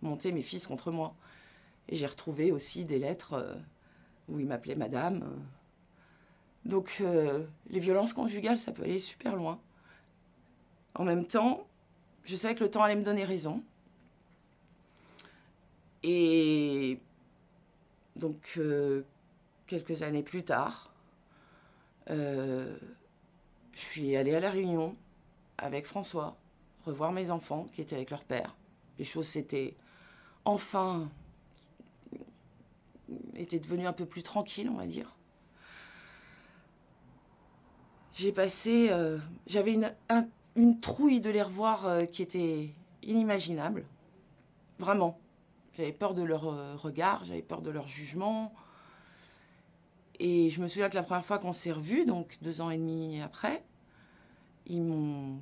montait mes fils contre moi. Et j'ai retrouvé aussi des lettres où il m'appelait madame. Donc les violences conjugales, ça peut aller super loin. En même temps, je savais que le temps allait me donner raison. Et donc, quelques années plus tard, je suis allée à La Réunion avec François, revoir mes enfants qui étaient avec leur père. Les choses s'étaient enfin étaient devenues un peu plus tranquilles, on va dire. J'ai passé... j'avais une trouille de les revoir qui était inimaginable. Vraiment. J'avais peur de leur regard, j'avais peur de leur jugement. Et je me souviens que la première fois qu'on s'est revus, donc 2 ans et demi après, ils m'ont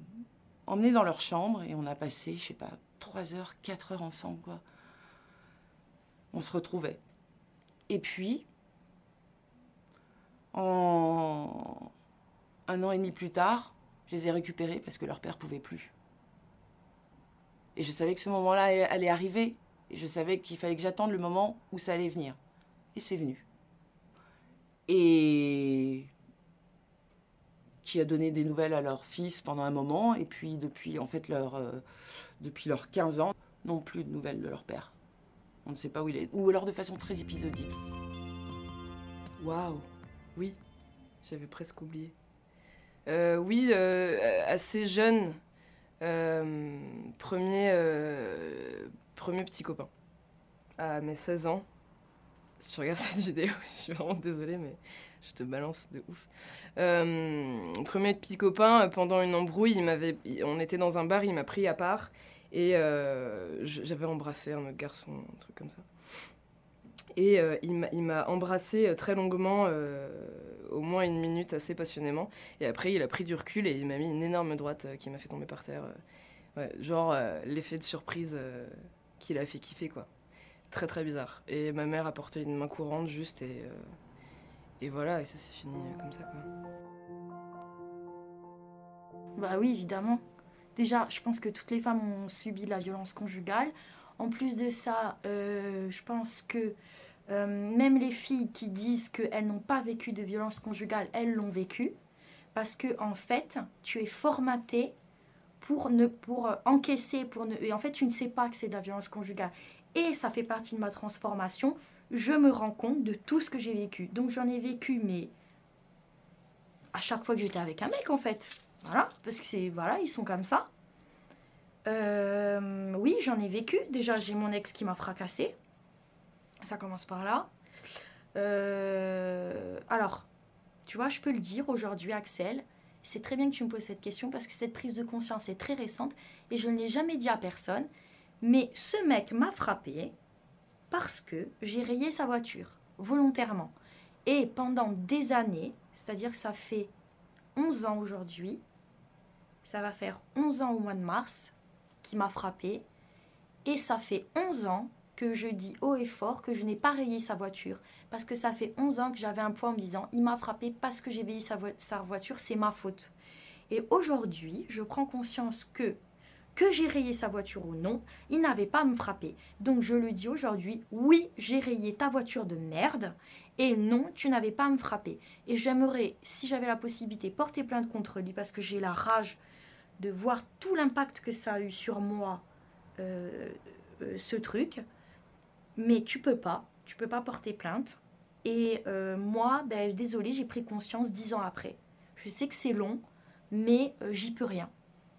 emmenée dans leur chambre et on a passé, je sais pas, 3 heures, 4 heures ensemble, quoi. On se retrouvait. Et puis, en 1 an et demi plus tard, je les ai récupérés parce que leur père pouvait plus. Et je savais que ce moment-là allait arriver. Et je savais qu'il fallait que j'attende le moment où ça allait venir. Et c'est venu. Et qui a donné des nouvelles à leur fils pendant un moment. Et puis depuis, en fait, depuis leurs 15 ans, non plus de nouvelles de leur père. On ne sait pas où il est. Ou alors de façon très épisodique. Waouh, oui, j'avais presque oublié. Oui, assez jeune, premier petit copain, à mes 16 ans. Si tu regardes cette vidéo, je suis vraiment désolée, mais je te balance de ouf. Premier petit copain, pendant une embrouille, on était dans un bar, il m'a pris à part, et j'avais embrassé un autre garçon, un truc comme ça. Et il m'a embrassée très longuement, au moins 1 minute, assez passionnément. Et après, il a pris du recul et il m'a mis une énorme droite qui m'a fait tomber par terre. Ouais, genre l'effet de surprise qui l'a fait kiffer, quoi. Très très bizarre. Et ma mère a porté une main courante juste et voilà, et ça s'est fini comme ça, quoi. Bah oui, évidemment. Déjà, je pense que toutes les femmes ont subi la violence conjugale. En plus de ça, je pense que même les filles qui disent qu'elles n'ont pas vécu de violence conjugale, elles l'ont vécu. Parce que en fait, tu es formaté pour encaisser, et en fait, tu ne sais pas que c'est de la violence conjugale. Et ça fait partie de ma transformation. Je me rends compte de tout ce que j'ai vécu. Donc j'en ai vécu, mais à chaque fois que j'étais avec un mec, en fait. Voilà, parce que voilà, ils sont comme ça. Oui, j'en ai vécu. Déjà, j'ai mon ex qui m'a fracassée. Ça commence par là. Alors, tu vois, je peux le dire aujourd'hui, Axel. C'est très bien que tu me poses cette question parce que cette prise de conscience est très récente et je ne l'ai jamais dit à personne. Mais ce mec m'a frappée parce que j'ai rayé sa voiture, volontairement. Et pendant des années, c'est-à-dire que ça fait 11 ans aujourd'hui, ça va faire 11 ans au mois de mars, qui m'a frappée. Et ça fait 11 ans que je dis haut et fort que je n'ai pas rayé sa voiture. Parce que ça fait 11 ans que j'avais un poids en me disant, il m'a frappé parce que j'ai rayé sa voiture, c'est ma faute. Et aujourd'hui, je prends conscience que j'ai rayé sa voiture ou non, il n'avait pas à me frapper. Donc je le dis aujourd'hui, oui, j'ai rayé ta voiture de merde, et non, tu n'avais pas à me frapper. Et j'aimerais, si j'avais la possibilité, porter plainte contre lui, parce que j'ai la rage de voir tout l'impact que ça a eu sur moi, ce truc. Mais tu peux pas porter plainte. Et moi, désolée, j'ai pris conscience 10 ans après. Je sais que c'est long, mais j'y peux rien.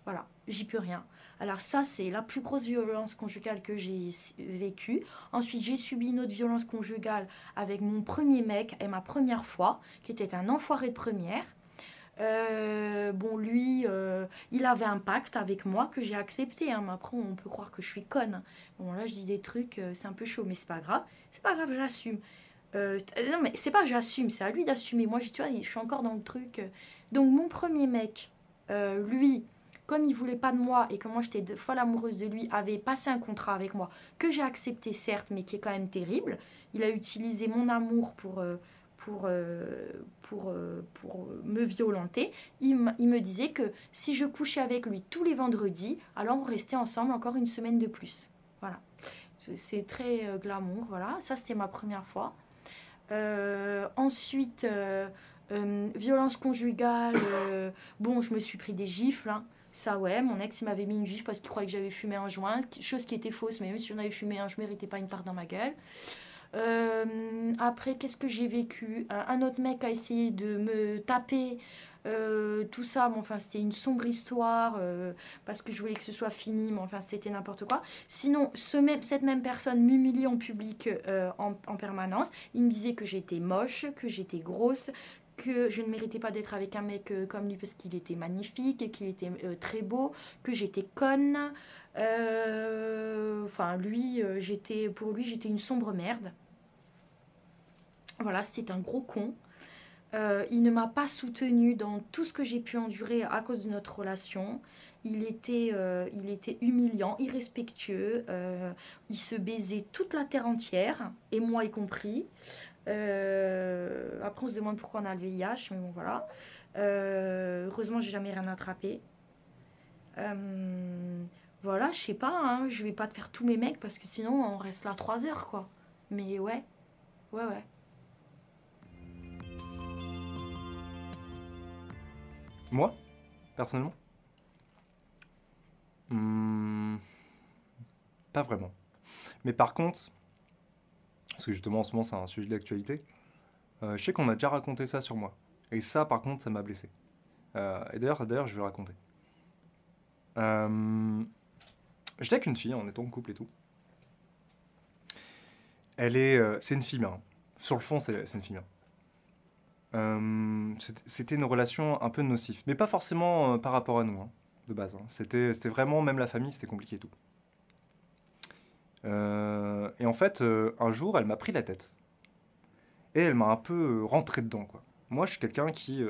Voilà, j'y peux rien. Alors ça, c'est la plus grosse violence conjugale que j'ai vécue. Ensuite, j'ai subi une autre violence conjugale avec mon premier mec et ma première fois, qui était un enfoiré de première. Bon, lui, il avait un pacte avec moi que j'ai accepté. Hein. Mais après, on peut croire que je suis conne. Bon, là, je dis des trucs, c'est un peu chaud, mais c'est pas grave. C'est pas grave, j'assume. Non, mais c'est pas j'assume, c'est à lui d'assumer. Moi, tu vois, je suis encore dans le truc. Donc, mon premier mec, lui, comme il voulait pas de moi et que moi j'étais folle amoureuse de lui, avait passé un contrat avec moi que j'ai accepté certes, mais qui est quand même terrible. Il a utilisé mon amour pour me violenter. Il me disait que si je couchais avec lui tous les vendredis, alors on restait ensemble encore 1 semaine de plus. Voilà. C'est très glamour, voilà. Ça, c'était ma première fois. Ensuite, violence conjugale. Bon, je me suis pris des gifles. Hein. Ça, ouais, mon ex, il m'avait mis une gifle parce qu'il croyait que j'avais fumé un joint. Chose qui était fausse, mais même si j'en avais fumé un, je méritais pas une tarte dans ma gueule. Après, qu'est-ce que j'ai vécu? Un autre mec a essayé de me taper. Tout ça, bon, enfin, c'était une sombre histoire parce que je voulais que ce soit fini, mais enfin, c'était n'importe quoi. Sinon, cette même personne m'humiliait en public en permanence. Il me disait que j'étais moche, que j'étais grosse, que je ne méritais pas d'être avec un mec comme lui parce qu'il était magnifique et qu'il était très beau, que j'étais conne. Enfin, lui, pour lui, j'étais une sombre merde. Voilà, c'était un gros con. Il ne m'a pas soutenue dans tout ce que j'ai pu endurer à cause de notre relation. Il était humiliant, irrespectueux. Il se baisait toute la terre entière, et moi y compris. Après, on se demande pourquoi on a le VIH, mais bon, voilà. Heureusement, j'ai jamais rien attrapé. Voilà, je sais pas, hein, je vais pas te faire tous mes mecs parce que sinon, on reste là 3 heures, quoi. Mais ouais. Moi, personnellement pas vraiment. Mais par contre, parce que justement en ce moment c'est un sujet d'actualité, je sais qu'on a déjà raconté ça sur moi. Et ça par contre ça m'a blessé. Et d'ailleurs je vais le raconter. J'étais avec une fille, on était en couple et tout. C'est une fille bien. Sur le fond c'est une fille bien. C'était une relation un peu nocif, mais pas forcément par rapport à nous, hein, de base. Hein. C'était vraiment, même la famille, c'était compliqué et tout. Et en fait, un jour, elle m'a pris la tête. Et elle m'a un peu rentré dedans, quoi. Moi, je suis quelqu'un qui...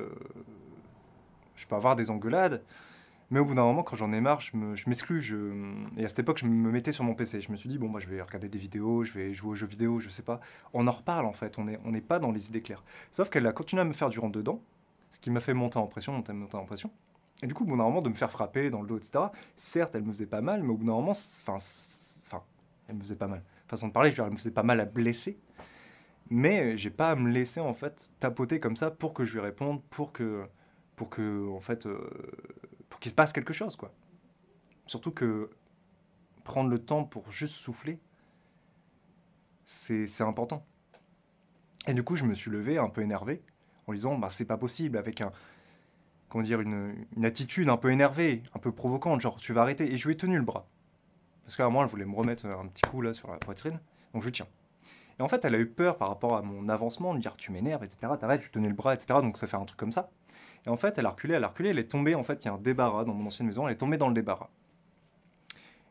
je peux avoir des engueulades, mais au bout d'un moment, quand j'en ai marre, je m'exclus. Et à cette époque, je me mettais sur mon PC. Je me suis dit, bon, moi, je vais regarder des vidéos, je vais jouer aux jeux vidéo, je sais pas. On en reparle, en fait. On n'est pas dans les idées claires. Sauf qu'elle a continué à me faire du rentre-dedans, ce qui m'a fait monter en pression. Et du coup, au bout d'un moment, de me faire frapper dans le dos, etc. Certes, elle me faisait pas mal, mais au bout d'un moment, elle me faisait pas mal. Façon de parler, elle me faisait pas mal à blesser. Mais j'ai pas à me laisser, en fait, tapoter comme ça pour que je lui réponde, pour que en fait... pour qu'il se passe quelque chose, quoi. Surtout que prendre le temps pour juste souffler, c'est important. Et du coup, je me suis levé un peu énervé, en disant, bah, c'est pas possible, avec une attitude un peu énervée, un peu provocante, genre, tu vas arrêter. Et je lui ai tenu le bras. Parce qu'à un moment, elle voulait me remettre un petit coup, là, sur la poitrine. Donc, je tiens. Et en fait, elle a eu peur par rapport à mon avancement, de dire, tu m'énerves, etc. T'arrêtes, je tenais le bras, etc. Donc, ça fait un truc comme ça. Et en fait, elle a reculé, elle est tombée, en fait, il y a un débarras dans mon ancienne maison, elle est tombée dans le débarras.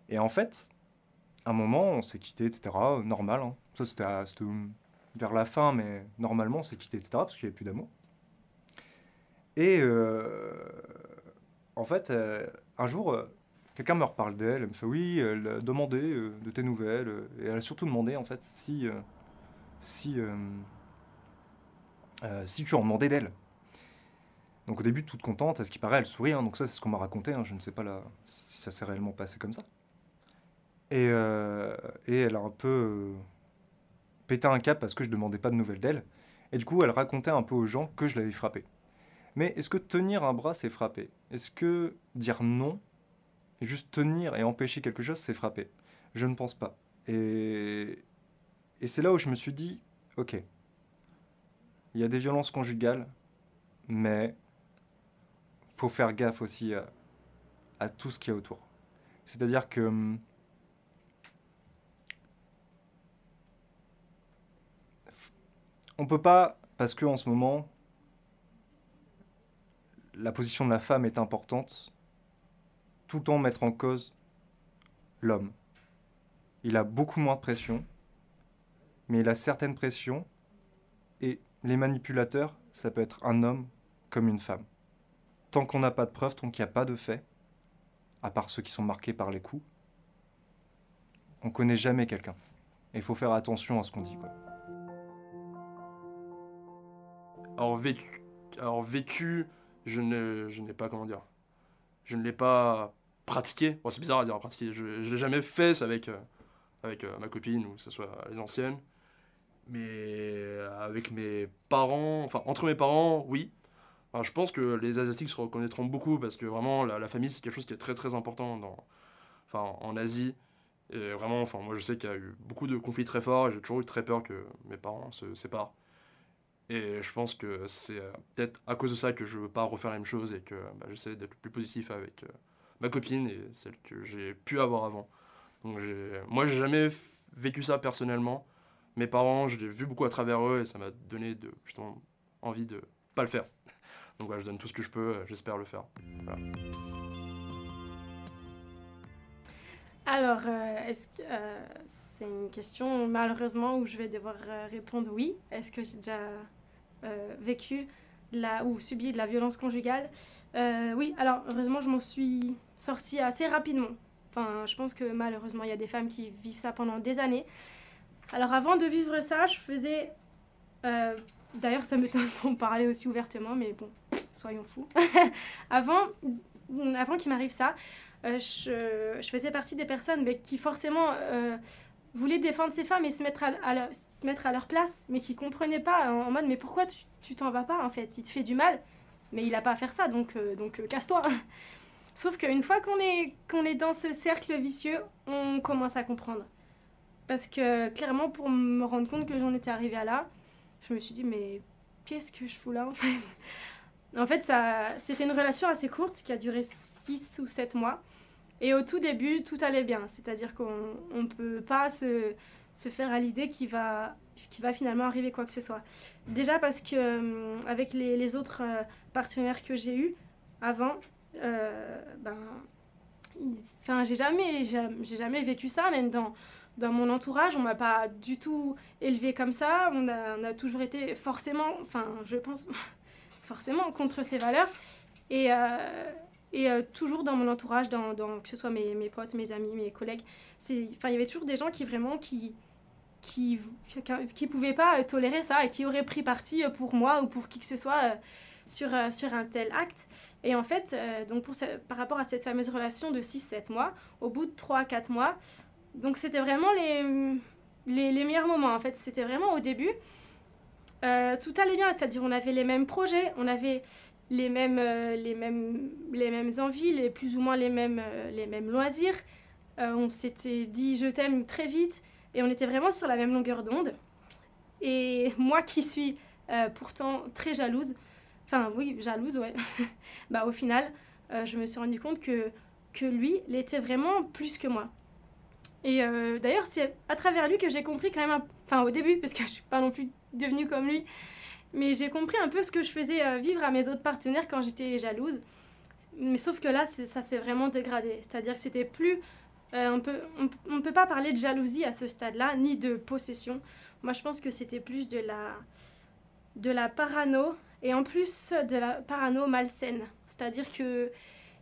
Et en fait, à un moment, on s'est quitté, etc., normal, hein. Ça, c'était vers la fin, mais normalement, on s'est quitté, etc., parce qu'il n'y avait plus d'amour. Et en fait, un jour, quelqu'un me reparle d'elle, elle me fait, oui, elle a demandé de tes nouvelles, et elle a surtout demandé, en fait, si tu en demandais d'elle. Donc au début, toute contente, à ce qui paraît, elle sourit, hein, donc ça c'est ce qu'on m'a raconté, hein, je ne sais pas si ça s'est réellement passé comme ça. Et elle a un peu pété un câble parce que je ne demandais pas de nouvelles d'elle. Et du coup, elle racontait un peu aux gens que je l'avais frappée. Mais est-ce que tenir un bras, c'est frapper? Est-ce que dire non, et juste tenir et empêcher quelque chose, c'est frapper? Je ne pense pas. Et c'est là où je me suis dit, ok, il y a des violences conjugales, mais faut faire gaffe aussi à tout ce qu'il y a autour. C'est-à-dire que on peut pas, parce que en ce moment la position de la femme est importante, tout le temps mettre en cause l'homme. Il a beaucoup moins de pression, mais il a certaines pressions, et les manipulateurs, ça peut être un homme comme une femme. Tant qu'on n'a pas de preuves, tant qu'il n'y a pas de faits, à part ceux qui sont marqués par les coups, on ne connaît jamais quelqu'un. Et il faut faire attention à ce qu'on dit, quoi. Alors vécu, je n'ai pas, comment dire, je ne l'ai pas pratiqué. Bon, c'est bizarre à dire pratiquer, je ne l'ai jamais fait avec ma copine ou que ce soit les anciennes. Mais avec mes parents, enfin entre mes parents, oui. Enfin, je pense que les Asiatiques se reconnaîtront beaucoup parce que vraiment la famille c'est quelque chose qui est très très important en Asie. Et vraiment, enfin moi je sais qu'il y a eu beaucoup de conflits très forts et j'ai toujours eu très peur que mes parents se séparent. Et je pense que c'est peut-être à cause de ça que je veux pas refaire la même chose et que j'essaie d'être le plus positif avec ma copine et celle que j'ai pu avoir avant. Donc moi j'ai jamais vécu ça personnellement. Mes parents, je l'ai vu beaucoup à travers eux et ça m'a donné justement envie de pas le faire. Donc voilà, je donne tout ce que je peux, j'espère le faire. Voilà. Alors, est-ce que c'est une question malheureusement où je vais devoir répondre oui. Est-ce que j'ai déjà vécu ou subi de la violence conjugale? Oui, alors heureusement je m'en suis sortie assez rapidement. Enfin, je pense que malheureusement il y a des femmes qui vivent ça pendant des années. Alors avant de vivre ça, je faisais... D'ailleurs ça me tente d'en parler aussi ouvertement, mais bon, soyons fous. avant qu'il m'arrive ça, je faisais partie des personnes qui forcément voulaient défendre ces femmes et se mettre à leur place, mais qui ne comprenaient pas en mode mais pourquoi tu t'en vas pas en fait, il te fait du mal, mais il n'a pas à faire ça, donc casse-toi. Sauf qu'une fois qu'on est dans ce cercle vicieux, on commence à comprendre. Parce que clairement, pour me rendre compte que j'en étais arrivée à là, je me suis dit mais qu'est-ce que je fous là en fait? En fait, c'était une relation assez courte qui a duré 6 ou 7 mois. Et au tout début, tout allait bien. C'est-à-dire qu'on ne peut pas se faire à l'idée qu'il va finalement arriver quoi que ce soit. Déjà parce que avec les autres partenaires que j'ai eus avant, j'ai jamais vécu ça, même dans mon entourage, on m'a pas du tout élevée comme ça. On a toujours été forcément, je pense, forcément contre ces valeurs. Et toujours dans mon entourage, que ce soit mes potes, mes amis, mes collègues, il y avait toujours des gens qui vraiment qui pouvaient pas tolérer ça et qui auraient pris parti pour moi ou pour qui que ce soit sur un tel acte. Et en fait, par rapport à cette fameuse relation de 6-7 mois, au bout de 3-4 mois, donc c'était vraiment les meilleurs moments. En fait, c'était vraiment au début. Tout allait bien, c'est-à-dire on avait les mêmes projets, on avait les mêmes envies, plus ou moins les mêmes loisirs. On s'était dit je t'aime très vite et on était vraiment sur la même longueur d'onde. Et moi qui suis pourtant très jalouse, jalouse, ouais, au final, je me suis rendu compte que lui l'était vraiment plus que moi. Et d'ailleurs, c'est à travers lui que j'ai compris quand même, au début, parce que je suis pas non plus devenue comme lui, mais j'ai compris un peu ce que je faisais vivre à mes autres partenaires quand j'étais jalouse. Mais sauf que là, ça s'est vraiment dégradé. C'est-à-dire que c'était plus... on peut pas parler de jalousie à ce stade-là, ni de possession. Moi, je pense que c'était plus de la parano, et en plus de la parano malsaine. C'est-à-dire que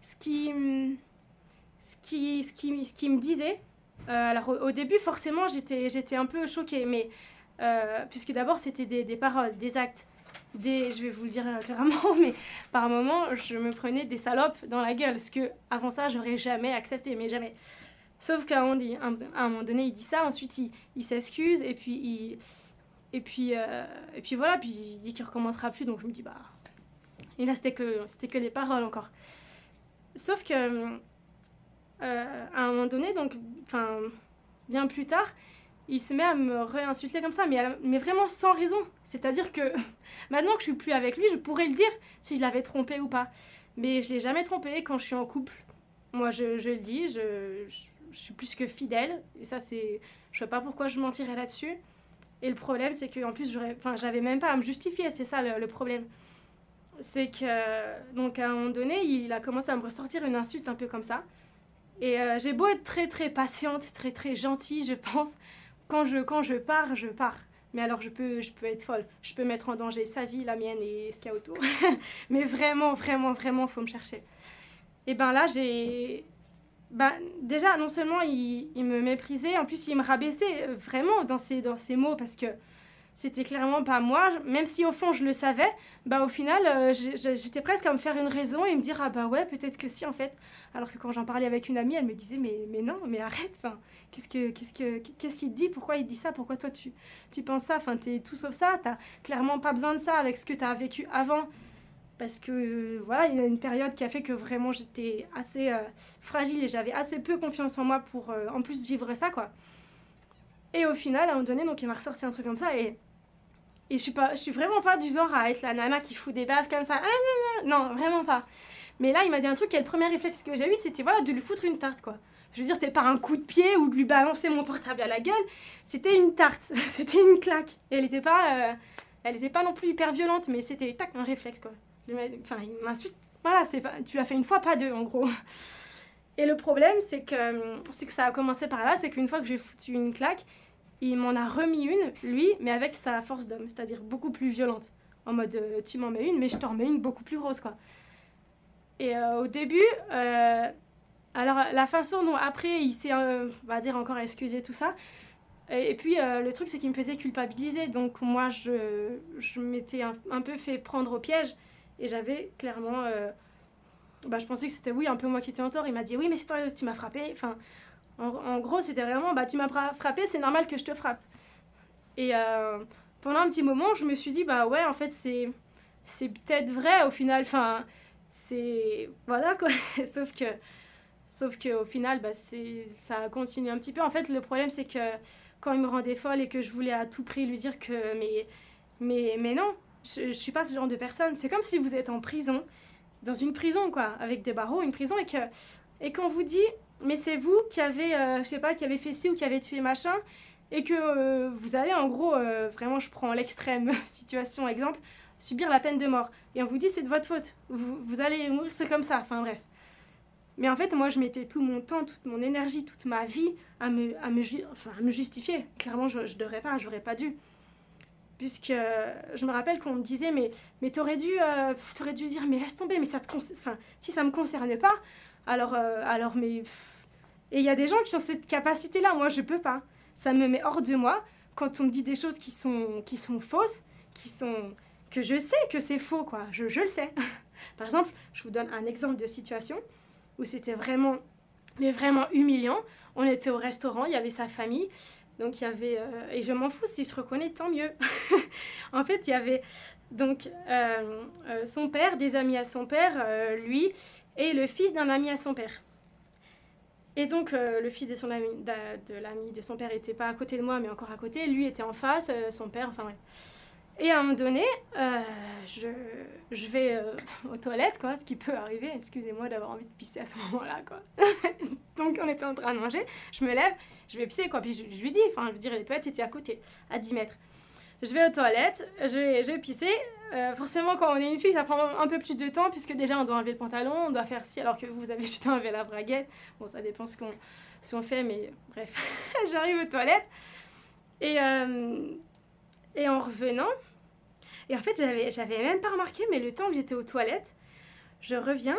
ce qui me disait... alors au début, forcément, j'étais un peu choquée, mais... puisque d'abord c'était des paroles, des actes, je vais vous le dire clairement, mais par moments je me prenais des salopes dans la gueule, ce que avant ça j'aurais jamais accepté, mais jamais. Sauf qu'à un moment donné il dit ça, ensuite il s'excuse et puis voilà, puis il dit qu'il recommencera plus, donc je me dis et là c'était que les paroles encore. Sauf que à un moment donné, donc bien plus tard, il se met à me réinsulter comme ça, mais vraiment sans raison. C'est-à-dire que maintenant que je suis plus avec lui, je pourrais le dire si je l'avais trompé ou pas. Mais je l'ai jamais trompé quand je suis en couple. Moi, je le dis, je suis plus que fidèle. Et ça, je sais pas pourquoi je mentirais là-dessus. Et le problème, c'est qu'en plus, j'avais même pas à me justifier. C'est ça le problème. C'est que, donc à un moment donné, il a commencé à me ressortir une insulte un peu comme ça. Et j'ai beau être très très patiente, très très gentille, je pense. Quand je pars, je pars. Mais alors je peux être folle. Je peux mettre en danger sa vie, la mienne et ce qu'il y a autour. Mais vraiment, vraiment, vraiment, faut me chercher. Et là, déjà, non seulement il me méprisait, en plus il me rabaissait vraiment dans ses mots, parce que c'était clairement pas moi, même si au fond je le savais, bah au final j'étais presque à me faire une raison et me dire ah bah ouais peut-être que si en fait, alors que quand j'en parlais avec une amie elle me disait mais non mais arrête, enfin qu'est-ce qu'il te dit, pourquoi il dit ça, pourquoi toi tu penses ça, enfin t'es tout sauf ça, t'as clairement pas besoin de ça avec ce que t'as vécu avant, parce que voilà il y a une période qui a fait que vraiment j'étais assez fragile et j'avais assez peu confiance en moi pour en plus vivre ça quoi. Et au final à un moment donné donc il m'a ressorti un truc comme ça et je suis vraiment pas du genre à être la nana qui fout des baffes comme ça. Non, vraiment pas. Mais là, il m'a dit un truc et le premier réflexe que j'ai eu, c'était voilà, de lui foutre une tarte, quoi. Je veux dire, c'était pas un coup de pied ou de lui balancer mon portable à la gueule. C'était une tarte, c'était une claque. Et elle était pas non plus hyper violente, mais c'était tac, un réflexe, quoi. Enfin, il m'insulte. Voilà, tu l'as fait une fois, pas deux, en gros. Et le problème, c'est que ça a commencé par là, c'est qu'une fois que j'ai foutu une claque, il m'en a remis une, lui, mais avec sa force d'homme, c'est-à-dire beaucoup plus violente. En mode, tu m'en mets une, mais je t'en remets une beaucoup plus grosse, quoi. Et au début, alors la façon dont après il s'est, on va dire, encore excusé, tout ça, et puis le truc, c'est qu'il me faisait culpabiliser. Donc moi, je m'étais un peu fait prendre au piège, et j'avais clairement... je pensais que c'était, oui, un peu moi qui étais en tort. Il m'a dit, oui, mais c'est toi, tu m'as frappé, enfin... En gros, c'était vraiment, tu m'as frappé, c'est normal que je te frappe. Et pendant un petit moment, je me suis dit, ouais, en fait, c'est peut-être vrai au final. Enfin, c'est... Voilà, quoi. Sauf que au final, ça a continué un petit peu. En fait, le problème, c'est que quand il me rendait folle et que je voulais à tout prix lui dire que... Mais non, je suis pas ce genre de personne. C'est comme si vous êtes en prison, dans une prison, quoi, avec des barreaux, une prison, et qu'on vous dit... Mais c'est vous qui avez, qui avez fait ci ou qui avez tué machin, et que vous allez en gros, vraiment je prends l'extrême situation, exemple, subir la peine de mort. Et on vous dit c'est de votre faute, vous allez mourir, c'est comme ça, enfin bref. Mais en fait, moi je mettais tout mon temps, toute mon énergie, toute ma vie à me justifier. Clairement, je devrais pas, j'aurais pas dû. Puisque je me rappelle qu'on me disait mais t'aurais dû dire mais laisse tomber, mais si ça me concerne pas, alors mais... Et il y a des gens qui ont cette capacité-là, moi je peux pas. Ça me met hors de moi quand on me dit des choses qui sont fausses, que je sais que c'est faux, quoi. Je le sais. Par exemple, je vous donne un exemple de situation où c'était vraiment humiliant. On était au restaurant, il y avait sa famille, donc il y avait... et je m'en fous, s'il se reconnaît, tant mieux. En fait, il y avait donc son père, des amis à son père, lui... et le fils d'un ami à son père. Et donc, le fils de l'ami de son père n'était pas à côté de moi, mais encore à côté. Lui était en face, son père, enfin bref. Et à un moment donné, je vais aux toilettes, quoi, ce qui peut arriver. Excusez-moi d'avoir envie de pisser à ce moment-là, quoi. Donc, on était en train de manger. Je me lève, je vais pisser, quoi. Puis je lui dis, enfin, je veux dire, les toilettes étaient à côté, à 10 mètres. Je vais aux toilettes, je vais pisser. Forcément, quand on est une fille, ça prend un peu plus de temps, puisque déjà, on doit enlever le pantalon, on doit faire ci, alors que vous avez juste enlevé la braguette. Bon, ça dépend ce qu'on fait, mais bref. J'arrive aux toilettes. Et en revenant, et en fait, j'avais même pas remarqué, mais le temps que j'étais aux toilettes, je reviens.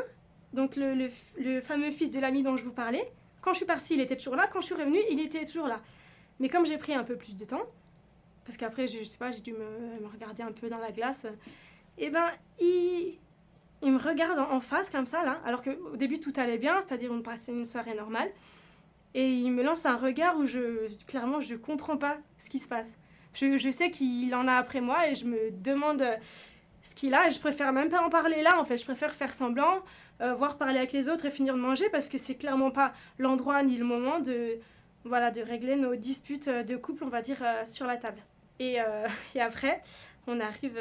Donc, le fameux fils de l'ami dont je vous parlais, quand je suis partie, il était toujours là. Quand je suis revenue, il était toujours là. Mais comme j'ai pris un peu plus de temps, parce qu'après, je sais pas, j'ai dû me regarder un peu dans la glace. Et il me regarde en face, comme ça, là. Alors qu'au début, tout allait bien, c'est-à-dire on passait une soirée normale. Et il me lance un regard où clairement, je comprends pas ce qui se passe. Je sais qu'il en a après moi et je me demande ce qu'il a. Et je préfère même pas en parler là, en fait. Je préfère faire semblant, voir parler avec les autres et finir de manger, parce que c'est clairement pas l'endroit ni le moment de régler nos disputes de couple, on va dire, sur la table. Et après, on arrive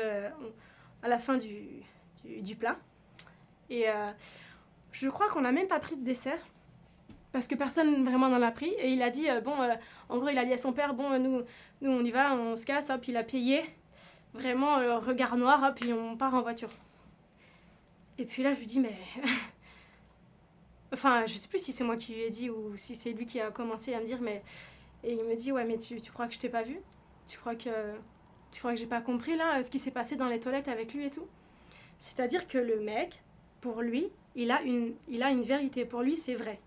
à la fin du plat. Et je crois qu'on n'a même pas pris de dessert, parce que personne vraiment n'en a pris. Et il a dit, en gros, il a dit à son père, nous on y va, on se casse, hop, il a payé. Vraiment, regard noir, hop, puis on part en voiture. Et puis là, je lui dis, mais... Enfin, je sais plus si c'est moi qui lui ai dit ou si c'est lui qui a commencé à me dire, mais... Et il me dit, ouais, mais tu crois que je t'ai pas vu ? Tu crois que j'ai pas compris, là, ce qui s'est passé dans les toilettes avec lui et tout ? C'est-à-dire que le mec, pour lui, il a une vérité. Pour lui, c'est vrai.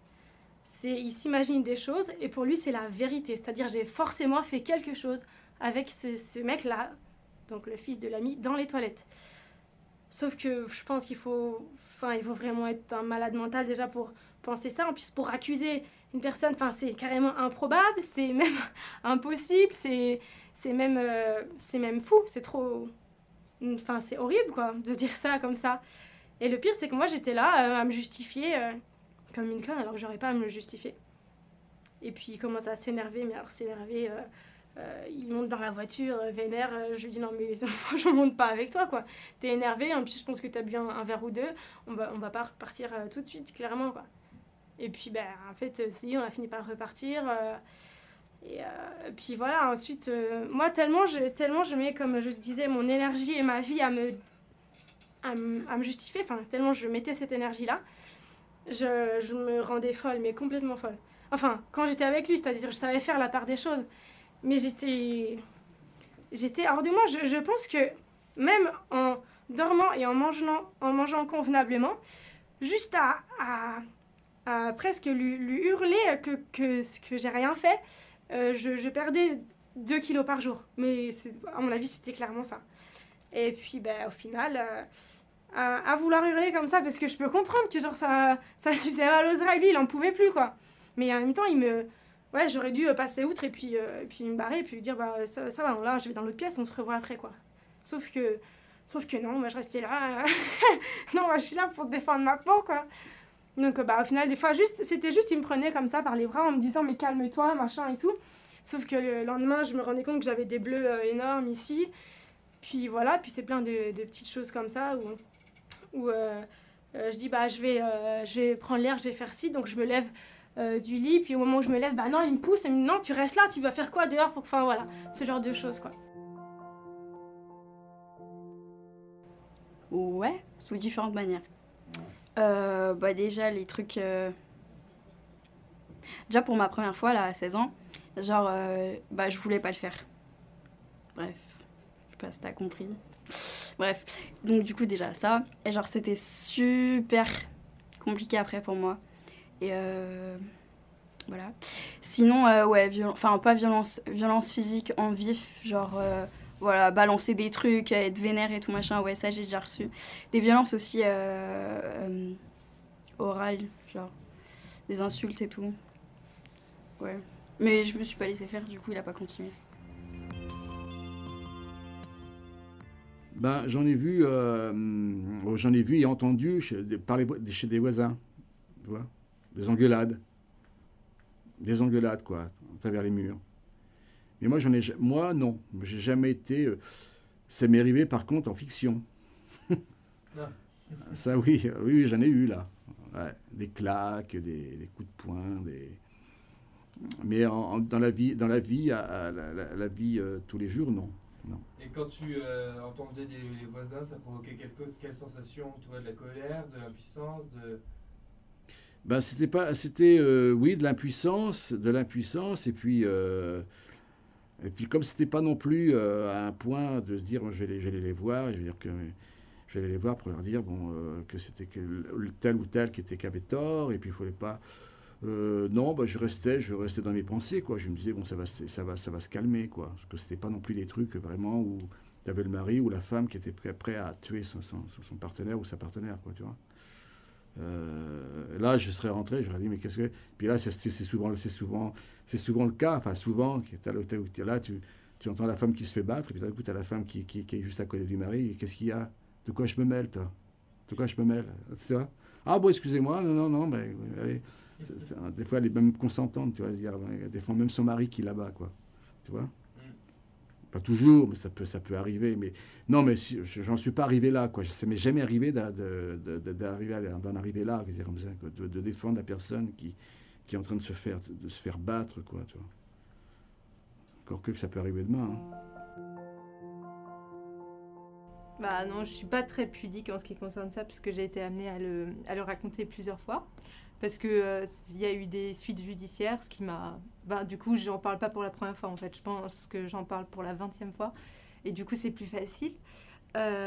Il s'imagine des choses et pour lui, c'est la vérité. C'est-à-dire, j'ai forcément fait quelque chose avec ce mec-là, donc le fils de l'ami, dans les toilettes. Sauf que je pense qu'il faut vraiment être un malade mental déjà pour penser ça. En plus, pour accuser une personne, c'est carrément improbable, c'est même impossible, c'est même fou, c'est trop... c'est horrible, quoi, de dire ça comme ça. Et le pire, c'est que moi, j'étais là à me justifier comme une conne, alors que j'aurais pas à me le justifier. Et puis, il commence à s'énerver, mais alors s'énerver... il monte dans la voiture, vénère. Je lui dis non, mais je monte pas avec toi, quoi. T'es énervé, en plus, je pense que t'as bu un verre ou deux. On va pas repartir tout de suite, clairement, quoi. Et puis, en fait, on a fini par repartir. Et puis voilà, ensuite, moi, tellement je mets, comme je disais, mon énergie et ma vie à me justifier, tellement je mettais cette énergie-là, je me rendais folle, mais complètement folle. Enfin, quand j'étais avec lui, c'est-à-dire je savais faire la part des choses. Mais j'étais hors de moi. Je pense que même en dormant et en mangeant convenablement, juste à presque lui hurler que j'ai rien fait, je perdais 2 kilos par jour. Mais à mon avis, c'était clairement ça. Et puis, au final, à vouloir hurler comme ça, parce que je peux comprendre que genre, ça lui faisait mal aux oreilles, lui, il en pouvait plus, quoi. Mais en même temps, ouais, j'aurais dû passer outre et puis me barrer et puis lui dire ça va, là je vais dans l'autre pièce, on se revoit après, quoi. Sauf que non, moi je restais là. Non, moi je suis là pour défendre ma peau, quoi. Donc au final, des fois, c'était juste, il me prenait comme ça par les bras en me disant mais calme-toi, machin et tout. Sauf que le lendemain, je me rendais compte que j'avais des bleus énormes ici. Puis voilà, puis c'est plein de petites choses comme ça où je dis je vais prendre l'air, je vais faire ci, donc je me lève du lit, puis au moment où je me lève, non, il me pousse, et me dit non, tu restes là, tu vas faire quoi dehors voilà, ce genre de choses, quoi. Ouais, sous différentes manières. Déjà, les trucs... Déjà, pour ma première fois, là, à 16 ans, genre, je voulais pas le faire. Bref, je sais pas si t'as compris. Bref, donc du coup, déjà ça. Et genre, c'était super compliqué après pour moi. Et voilà. Sinon, pas violence physique en vif, genre, balancer des trucs, être vénère et tout machin, ouais, ça j'ai déjà reçu. Des violences aussi orales, genre, des insultes et tout. Ouais. Mais je me suis pas laissée faire, du coup, il a pas continué. J'en ai vu et entendu parler chez des voisins, tu vois. Des engueulades, quoi, à travers les murs. Mais moi, non, j'ai jamais été... ça m'est arrivé, par contre, en fiction. Ça, oui, j'en ai eu, là. Ouais, des claques, des coups de poing, Mais dans la vie, la vie tous les jours, non. Et quand tu entendais les voisins, ça provoquait quelle sensation? Tu vois, de la colère, de l'impuissance, C'était de l'impuissance, et puis comme c'était pas non plus à un point de se dire je vais aller les voir, je vais aller les voir pour leur dire que c'était tel ou tel qui avait tort, et puis il fallait pas non, je restais dans mes pensées, quoi. Je me disais ça va se calmer, quoi, parce que c'était pas non plus des trucs vraiment où tu avais le mari ou la femme qui était prêt à tuer son partenaire ou sa partenaire, quoi, tu vois. Là, je serais rentré, j'aurais dit mais qu'est-ce que... Puis là, c'est souvent le cas, enfin souvent, là, tu entends la femme qui se fait battre, et puis d'un coup, tu as la femme qui est juste à côté du mari, et qu'est-ce qu'il y a? De quoi je me mêle, toi? De quoi je me mêle? C'est ça? Ah bon, excusez-moi, non, mais allez. Des fois, elle est même consentante, tu vois, elle défend même son mari qui est là-bas, quoi, tu vois. Pas toujours, mais ça peut arriver. Mais non, mais j'en suis pas arrivé là, quoi. Ça m'est jamais arrivé d'en arriver là, comme ça, quoi, de défendre la personne qui est en train de se faire battre, quoi, tu vois. Encore que ça peut arriver demain. Non, je suis pas très pudique en ce qui concerne ça, puisque j'ai été amenée à le raconter plusieurs fois. Parce que il y a eu des suites judiciaires, ce qui m'a... du coup, j'en parle pas pour la première fois, en fait. Je pense que j'en parle pour la 20e fois. Et du coup, c'est plus facile. Moi,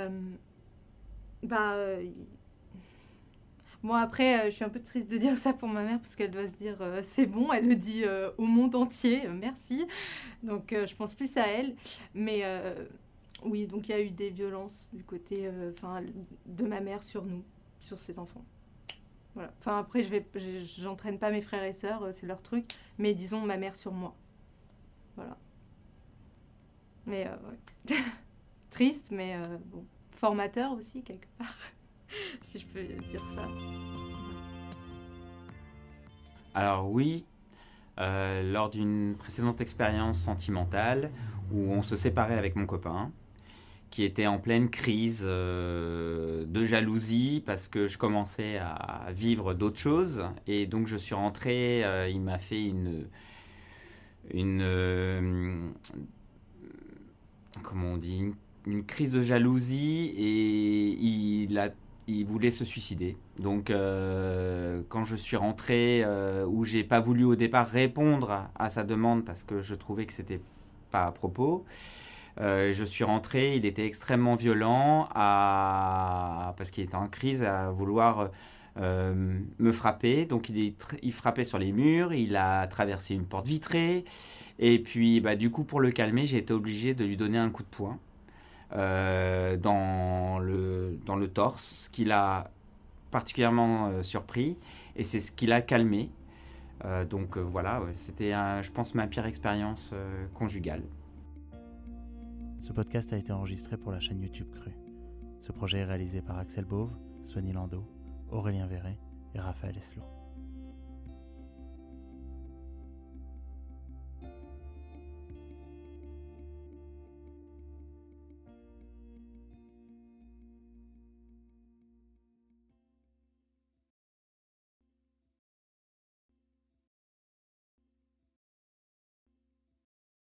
Bon, après, je suis un peu triste de dire ça pour ma mère parce qu'elle doit se dire c'est bon, elle le dit au monde entier, merci. Donc, je pense plus à elle. Mais oui, donc il y a eu des violences du côté de ma mère sur nous, sur ses enfants. Voilà. Enfin, après, j'entraîne pas mes frères et sœurs, c'est leur truc. Mais disons ma mère sur moi. Voilà. Mais ouais. Triste, mais bon. Formateur aussi, quelque part. Si je peux dire ça. Alors oui, lors d'une précédente expérience sentimentale où on se séparait avec mon copain, qui était en pleine crise de jalousie parce que je commençais à vivre d'autres choses. Et donc je suis rentré, il m'a fait comment on dit, une crise de jalousie et il voulait se suicider. Donc quand je suis rentré, où j'ai pas voulu au départ répondre à sa demande parce que je trouvais que c'était pas à propos, je suis rentré, il était extrêmement violent parce qu'il était en crise à vouloir me frapper. Donc il frappait sur les murs, il a traversé une porte vitrée et puis du coup pour le calmer j'ai été obligé de lui donner un coup de poing dans le torse, ce qui l'a particulièrement surpris et c'est ce qui l'a calmé. Donc voilà, c'était je pense ma pire expérience conjugale. Ce podcast a été enregistré pour la chaîne YouTube Cru. Ce projet est réalisé par Axel Bauve, Sony Landau, Aurélien Verret et Raphaël Eslot.